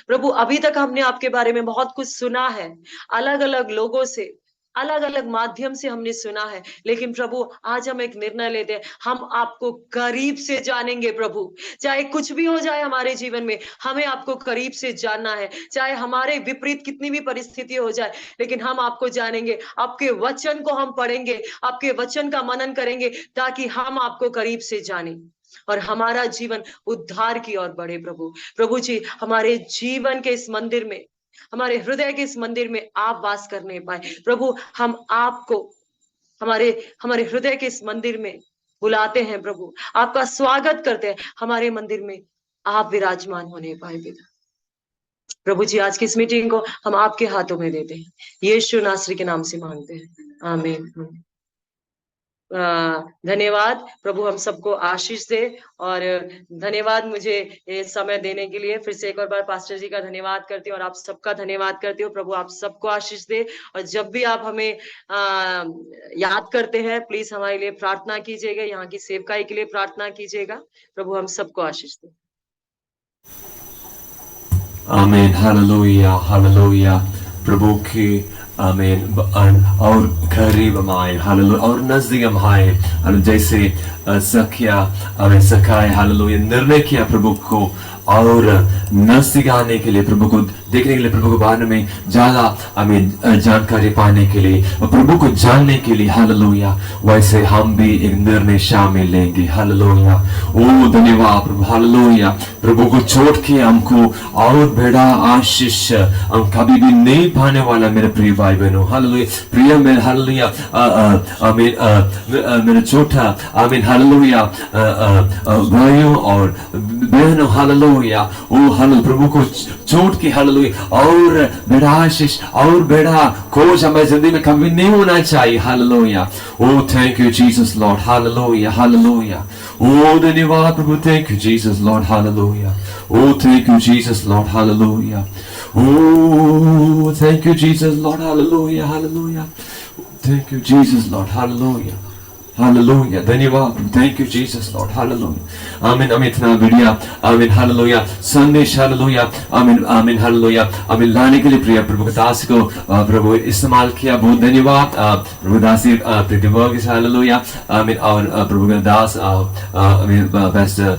प्रभु अभी तक हमने आपके बारे में बहुत कुछ सुना है, अलग अलग लोगों से, अलग अलग माध्यम से हमने सुना है, लेकिन प्रभु आज हम एक निर्णय लेते हैं, हम आपको करीब से जानेंगे प्रभु। चाहे कुछ भी हो जाए हमारे जीवन में, हमें आपको करीब से जानना है, चाहे हमारे विपरीत कितनी भी परिस्थिति हो जाए, लेकिन हम आपको जानेंगे, आपके वचन को हम पढ़ेंगे, आपके वचन का मनन करेंगे, ताकि हम आपको करीब से जानें और हमारा जीवन उद्धार की ओर बढ़े प्रभु। प्रभु जी हमारे जीवन के इस मंदिर में, हमारे हृदय के इस मंदिर में आप वास करने पाए प्रभु। हम आपको हमारे हृदय के इस मंदिर में बुलाते हैं प्रभु, आपका स्वागत करते हैं, हमारे मंदिर में आप विराजमान होने पाए पिता। प्रभु जी आज की इस मीटिंग को हम आपके हाथों में देते हैं, यीशु नासरी के नाम से मांगते हैं, आमीन। धन्यवाद प्रभु, हम सबको आशीष दे, और धन्यवाद मुझे ये समय देने के लिए। फिर से एक और बार पास्टर जी का धन्यवाद करती हूँ और आप सबका धन्यवाद करती हूँ। प्रभु आप सबको आशीष दे, और जब भी आप हमें याद करते हैं, प्लीज हमारे लिए प्रार्थना कीजिएगा, यहाँ की सेवकाई के लिए प्रार्थना कीजिएगा। प्रभु हम सबको आशीष दे। आमीन, हालेलुया हालेलुया। प्रभु की आमीन और करीब हम आए, हालेलुया, और नजदीक हम आए, और जैसे सखाए हालेलुया निर्णय किया प्रभु को और नजदीक आने के लिए, प्रभु को देखने के लिए, प्रभु के बारे में ज्यादा आमीन जानकारी पाने के लिए, प्रभु को जानने के लिए, हालेलुया, वैसे हम भी एक निर्णय शामिल लेंगे, हालेलुया। ओ धन्यवाद प्रभु, हालेलुया। प्रभु को छोड़ के हमको और बड़ा आशीष हम कभी भी नहीं पाने वाला मेरे प्रिय भाई बहनों, हालेलुया। प्रिय मेरे हालेलुया आमीन मेरे छोटा आमीन हालेलुया भाइयों और बहनों, हालेलुया। ओ हालेलुया, प्रभु को छोड़ के हालेलुया और बड़ा आशीष और बड़ा खोज हमारी जिंदगी में कभी नहीं होना चाहिए, hallelujah. O thank you Jesus Lord, hallelujah hallelujah. ओ धन्यवाद प्रभु, thank you Jesus Lord, hallelujah. O thank you Jesus Lord, hallelujah. O thank you Jesus Lord, hallelujah hallelujah. Thank you Jesus Lord, hallelujah hallelujah. धन्यवाद, thank you Jesus Lord, hallelujah. आमीन आमीन। इतना बढ़िया आमीन hallelujah संदेश, हालेलुया आमीन आमीन hallelujah आमीन लाने के लिए प्रिय प्रभु के दास को प्रभु इस्तेमाल किया, बहुत धन्यवाद प्रभु दास प्रीतिवर्ग, हालेलुया आमीन। और प्रभु के दास आमीन पास्टर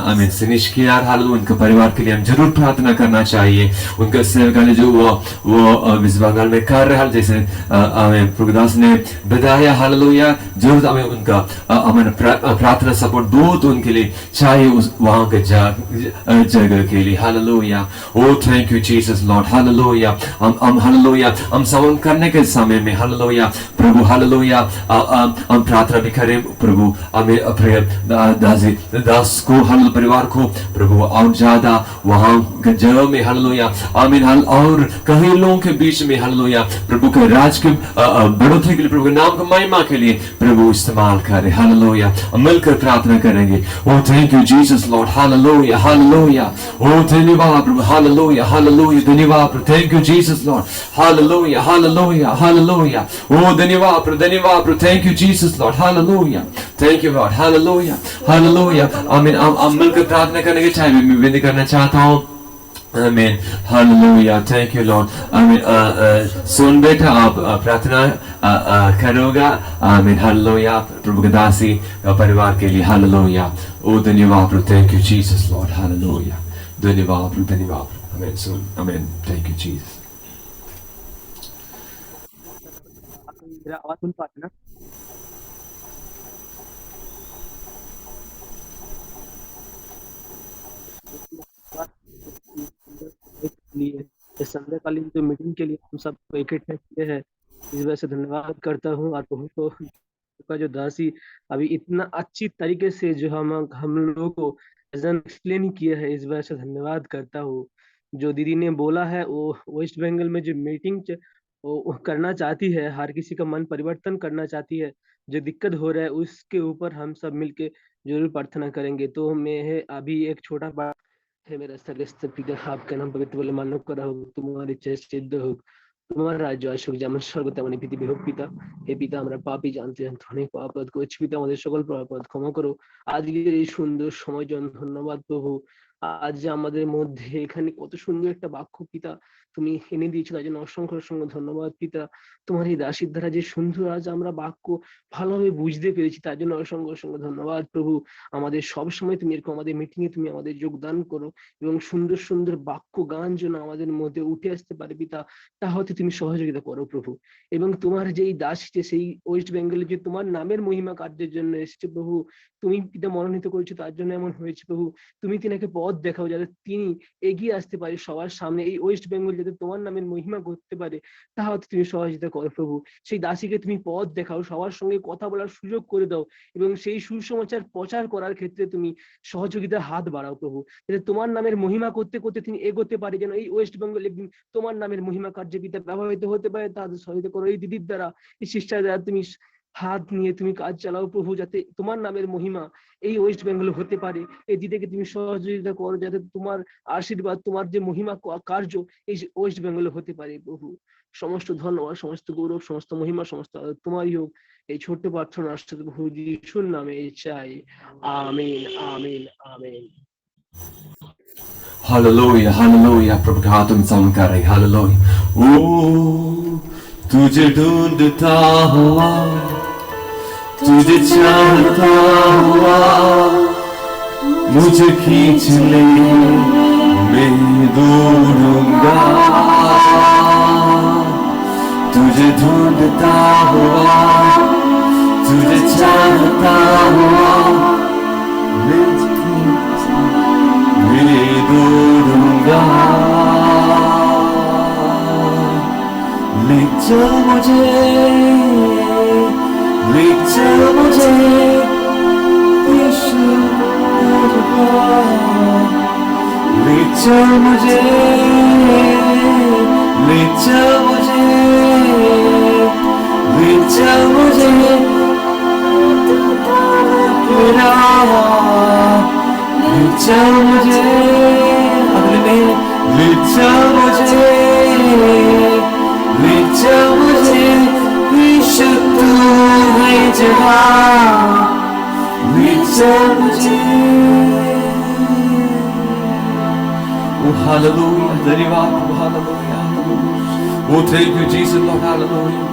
आमीन सिनिश कियार, हालेलुया, उनके परिवार के लिए हम जरूर प्रार्थना करना चाहिए। उनका सेवा जो वो इस बंगाल में कर रहे हैं, जैसे आमीन प्रभु दास ने बताया, हालेलुया, जो बहुत हमें उनका हमारा प्रार्थना सपोर्ट बहुत उनके लिए चाहिए उस वहाँ के जगह के लिए। Hallelujah. O thank you Jesus Lord. Hallelujah. हम हालेलुया हम समन करने के समय में हालेलुया प्रभु हालेलुया हम प्रार्थना भी करें प्रभु हमें अपने दास को हालेलुया परिवार को प्रभु और ज्यादा वहाँ के जगह में हालेलुया आमीन और कई लोगों के बीच में हालेलुया प्रभु के राज के बढ़ोतरी के लिए प्रभु के नाम की महिमा के लिए प्रभु इस्तेमाल करे। हालेलुया मिलकर प्रार्थना करेंगे। ओ thank you Jesus Lord. Hallelujah hallelujah. ओ धन्यवाद प्रभु। हालेलुया हालेलुया धन्यवाद प्रभु। Thank you Jesus Lord. Hallelujah hallelujah hallelujah. ओ धन्यवाद प्रभु। Thank you Jesus Lord. Hallelujah. Thank you Lord. Hallelujah hallelujah आमीन। हम मिलकर प्रार्थना करने के चाहे मैं विनती करना चाहता हूँ। आमीन हालेलुया। Thank you Lord. आमीन सुन बेटा आप प्रार्थना करोगा। आमीन हालेलुया प्रभु के दासी परिवार के लिए। हालेलुया। ओ धन्यवाद प्रभु। Thank you Jesus Lord. हालेलुया धन्यवाद प्रभु धन्यवाद प्रभु। आमीन सुन आमीन। Thank you Jesus. मेरा आवाज सुन पाते ना? इस संध्याकालीन जो मीटिंग के लिए हम सब इकट्ठे किए हैं इस वजह से धन्यवाद करता हूँ। और प्रभु को का जो दासी अभी इतना अच्छी तरीके से जो हम लोगों को एक्सप्लेन किया है इस वजह से धन्यवाद करता हूँ। जो दीदी ने बोला है वो वेस्ट बंगाल में जो मीटिंग वो करना चाहती है, हर किसी का मन परिवर्तन करना चाहती है, जो दिक्कत हो रहा है उसके ऊपर हम सब मिलके जरूर प्रार्थना करेंगे। तो मैं अभी एक छोटा बात है। मेरा सर्वस्व पिता आपका नाम पवित्र बोले मानव करा हो, तुम्हारी इच्छा सिद्ध हो, तुम्हारा राज्य আসুক যেমন স্বর্গ তেমনি পৃথিবী হোক। পিতা হে পিতা আমরা পাপী জানতে জানতে অনেক পাপ করছি পিতা, আমাদের সকল পাপ ক্ষমা করো। আজকের এই সুন্দর সময় জন্য ধন্যবাদ প্রভু। আজ যে আমাদের মধ্যে এখানে কত সুন্দর একটা বাক্য পিতা তুমি এনে দিয়েছো তার জন্য অসংখ্য অসংখ্য ধন্যবাদ পিতা। তোমার এই দাসীর দ্বারা যে সুন্দর আজ আমরা বাক্য ভালোভাবে বুঝতে পেরেছি তার জন্য অসংখ্য অসংখ্য ধন্যবাদ প্রভু। আমাদের সব সময় তুমি এরকম আমাদের মিটিং এ তুমি আমাদের যোগদান করো এবং সুন্দর সুন্দর বাক্য গান যেন আমাদের মধ্যে উঠে আসতে পারে পিতা, তা হতে তুমি সহযোগিতা করো প্রভু। এবং তোমার যেই দাসী সেই ওয়েস্ট বেঙ্গলে যে তোমার নামের মহিমা কার্যের জন্য এসেছে প্রভু, তুমি পিতা মনোনীত করেছো তার জন্য এমন হয়েছে প্রভু। তুমি তিনাকে পথ দেখাও যাতে তিনি এগিয়ে আসতে পারে সবার সামনে, এই ওয়েস্ট বেঙ্গল যাতে তোমার নামের মহিমা করতে পারে তা হতে তুমি সহযোগিতা করো প্রভু। সেই দাসীকে তুমি পথ দেখাও, সবার সঙ্গে কথা বলার সুযোগ করে দাও এবং সেই সুসমাচার প্রচার করার ক্ষেত্রে তুমি সহযোগিতার হাত বাড়াও প্রভু, যাতে তোমার নামের মহিমা করতে করতে তিনি এগোতে পারে, যেন এই ওয়েস্ট বেঙ্গল একদিন তোমার নামের মহিমা কার্যে পিতা ব্যবহৃত হতে পারে। তাদের সহযোগিতা করো এই দিদির দ্বারা, এই সিস্টার দ্বারা তুমি হাত নিয়ে তুমি কাজ চালাও প্রভু, যাতে তোমার নামের মহিমা এই ওয়েস্ট বেঙ্গল হতে পারে। এই দিদিকে তুমি সহযোগিতা করো যাতে তোমার আশীর্বাদ তোমার যে মহিমা কার্য এই ওয়েস্ট বেঙ্গলে হতে পারে প্রভু। সমস্ত ধন্যবাদ, সমস্ত গৌরব, সমস্ত মহিমা, সমস্ত তোমারই হোক। এই ছোট্ট প্রার্থনা আসতে প্রভু যিশুর নামে চাই, আমিন আমিন আমিন। हालेलुया हालेलुया प्रभु का तुम साउंड कर रहे। हालेलुया। ओ तुझे ढूंढता हुआ, तुझे चाहता हुआ, मुझे खींच ले मैं दौड़ूंगा। तुझे ढूंढता हुआ, तुझे चाहता हुआ, मैं दौड़ूंगा। ले चल मुझे, ले चल मुझे यीशु तेरे पास। ले चल मुझे, ले चल मुझे, ले चल मुझे तेरा। ले चल मुझे अगले में, ले चल मुझे, ले चल मुझे यीशु तू है जहाँ। ले चल मुझे। Oh hallelujah, धन्यवाद hallelujah, hallelujah. Oh thank you Jesus Lord, hallelujah.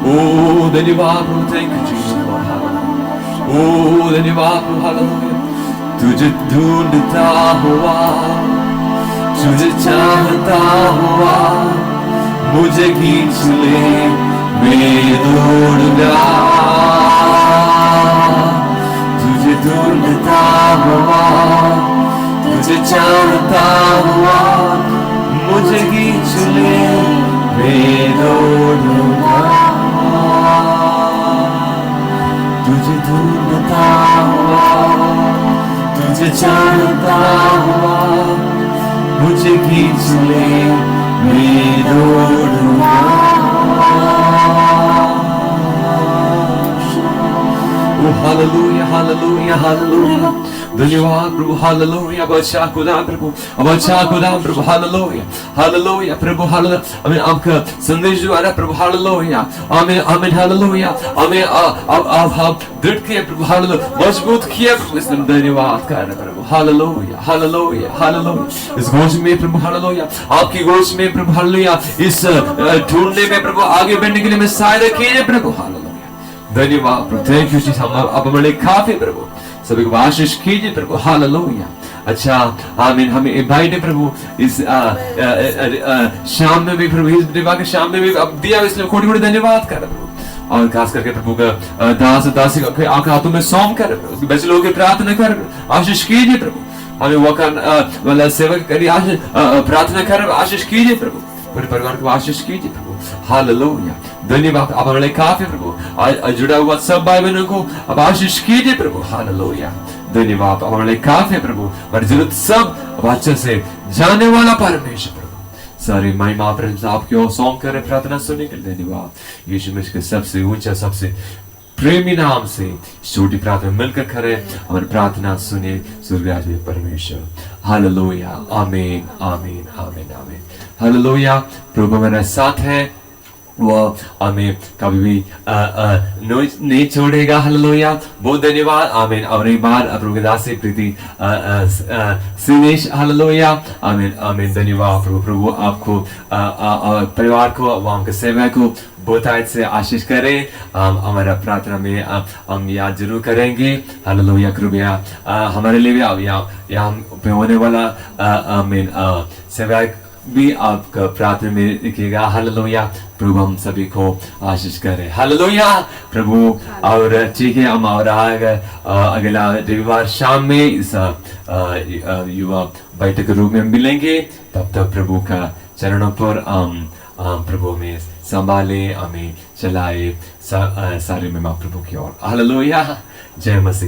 Oh धन्यवाद thank you Jesus Lord, hallelujah. Oh धन्यवाद hallelujah. तुझे ढूंढता हुआ, तुझे चाहता हुआ, मुझे खींच ले मैं दौड़ूंगा। ढूंढता हुआ, तुझे चाहता हुआ, मुझे खींच ले मैं दौड़ूंगा। तुझे ढूंढता हुआ, तुझे चाहता हुआ, मुझे खींच ले मैं दौड़ूंगा। Hallelujah, hallelujah, hallelujah. धन्यवाद प्रभु, हालेलुया। अब अच्छा खुदा प्रभु, अब अच्छा खुदा प्रभु, हालेलुया, हालेलुया प्रभु, हालेलुया। हमें आपका संदेश द्वारा प्रभु, हालेलुया, आमीन, आमीन, हालेलुया। हमें आप दृढ़ किए प्रभु, हालेलुया, मजबूत किए प्रभु, इसमें धन्यवाद कर प्रभु, हालेलुया, हालेलुया, हालेलुया। इस घोष में प्रभु, हालेलुया, आपकी घोष में प्रभु, हालेलुया, इस ढूंढने में प्रभु आगे बढ़ने के लिए मैं सहायता कीजिए प्रभु, हालेलुया। धन्यवाद प्रभु, थैंक यू जीसस। हम अब हमारे काफी प्रभु, सभी को आशीष कीजिए प्रभु, हालेलुया। अच्छा आमीन। हमें इनवाइट है प्रभु इस शाम में भी प्रभु, इस दिवा के शाम में भी अब दिया, इसलिए कोटि कोटि धन्यवाद कर प्रभु। और खास करके प्रभु का दास दासी को आपके हाथों में सौंप कर प्रभु, बच्चे लोगों की प्रार्थना कर आशीष कीजिए प्रभु। हमें वो वाला सेवा करिए, प्रार्थना कर आशीष कीजिए प्रभु, पूरे परिवार को आशीष कीजिए प्रभु, हालेलुया। धन्यवाद। आप हमारे काफी प्रभु, आज जुड़ा हुआ सब भाई बहनों को अब आशीष कीजिए प्रभु, हालेलुया। धन्यवाद। आप हमारे काफी प्रभु, हमारी जरूरत सब अब अच्छे से जाने वाला परमेश्वर प्रभु, सारी महिमा प्रेम आपकी ओर सौंप कर प्रार्थना सुनने के लिए धन्यवाद। यीशु मसीह के सबसे ऊंचा, सबसे प्रेमी नाम से छोटी प्रार्थना मिलकर करे, हमारी प्रार्थना सुने स्वर्गराज में परमेश्वर, हालेलुया, आमीन, आमीन, आमीन, आमीन, हालेलुया। प्रभु हमारे साथ है, वो हमें कभी भी नहीं छोड़ेगा, हालेलुया। बहुत धन्यवाद, आमीन। और एक बार प्रभु के दास से प्रीति सिनेश, हालेलुया, आमीन, आमीन। धन्यवाद प्रभु, प्रभु आपको परिवार को, वहाँ के सेवा को बहुत से आशीष करें। हमारा प्रार्थना में हम याद जरूर करेंगे, हालेलुया। कृपया हमारे लिए भी यहाँ पे होने वाला आमीन सेवा भी आपका प्रार्थना में लिखिएगा, हालेलुया। प्रभु हम सभी को आशीष करें, हालेलुया प्रभु। और ठीक है, हम और अगला रविवार शाम में इस युवा बैठक के रूप में मिलेंगे। तब तक प्रभु का चरणों पर प्रभु में संभाले, हमें चलाए सारे में प्रभु की ओर, हालेलुया। जय मसीह।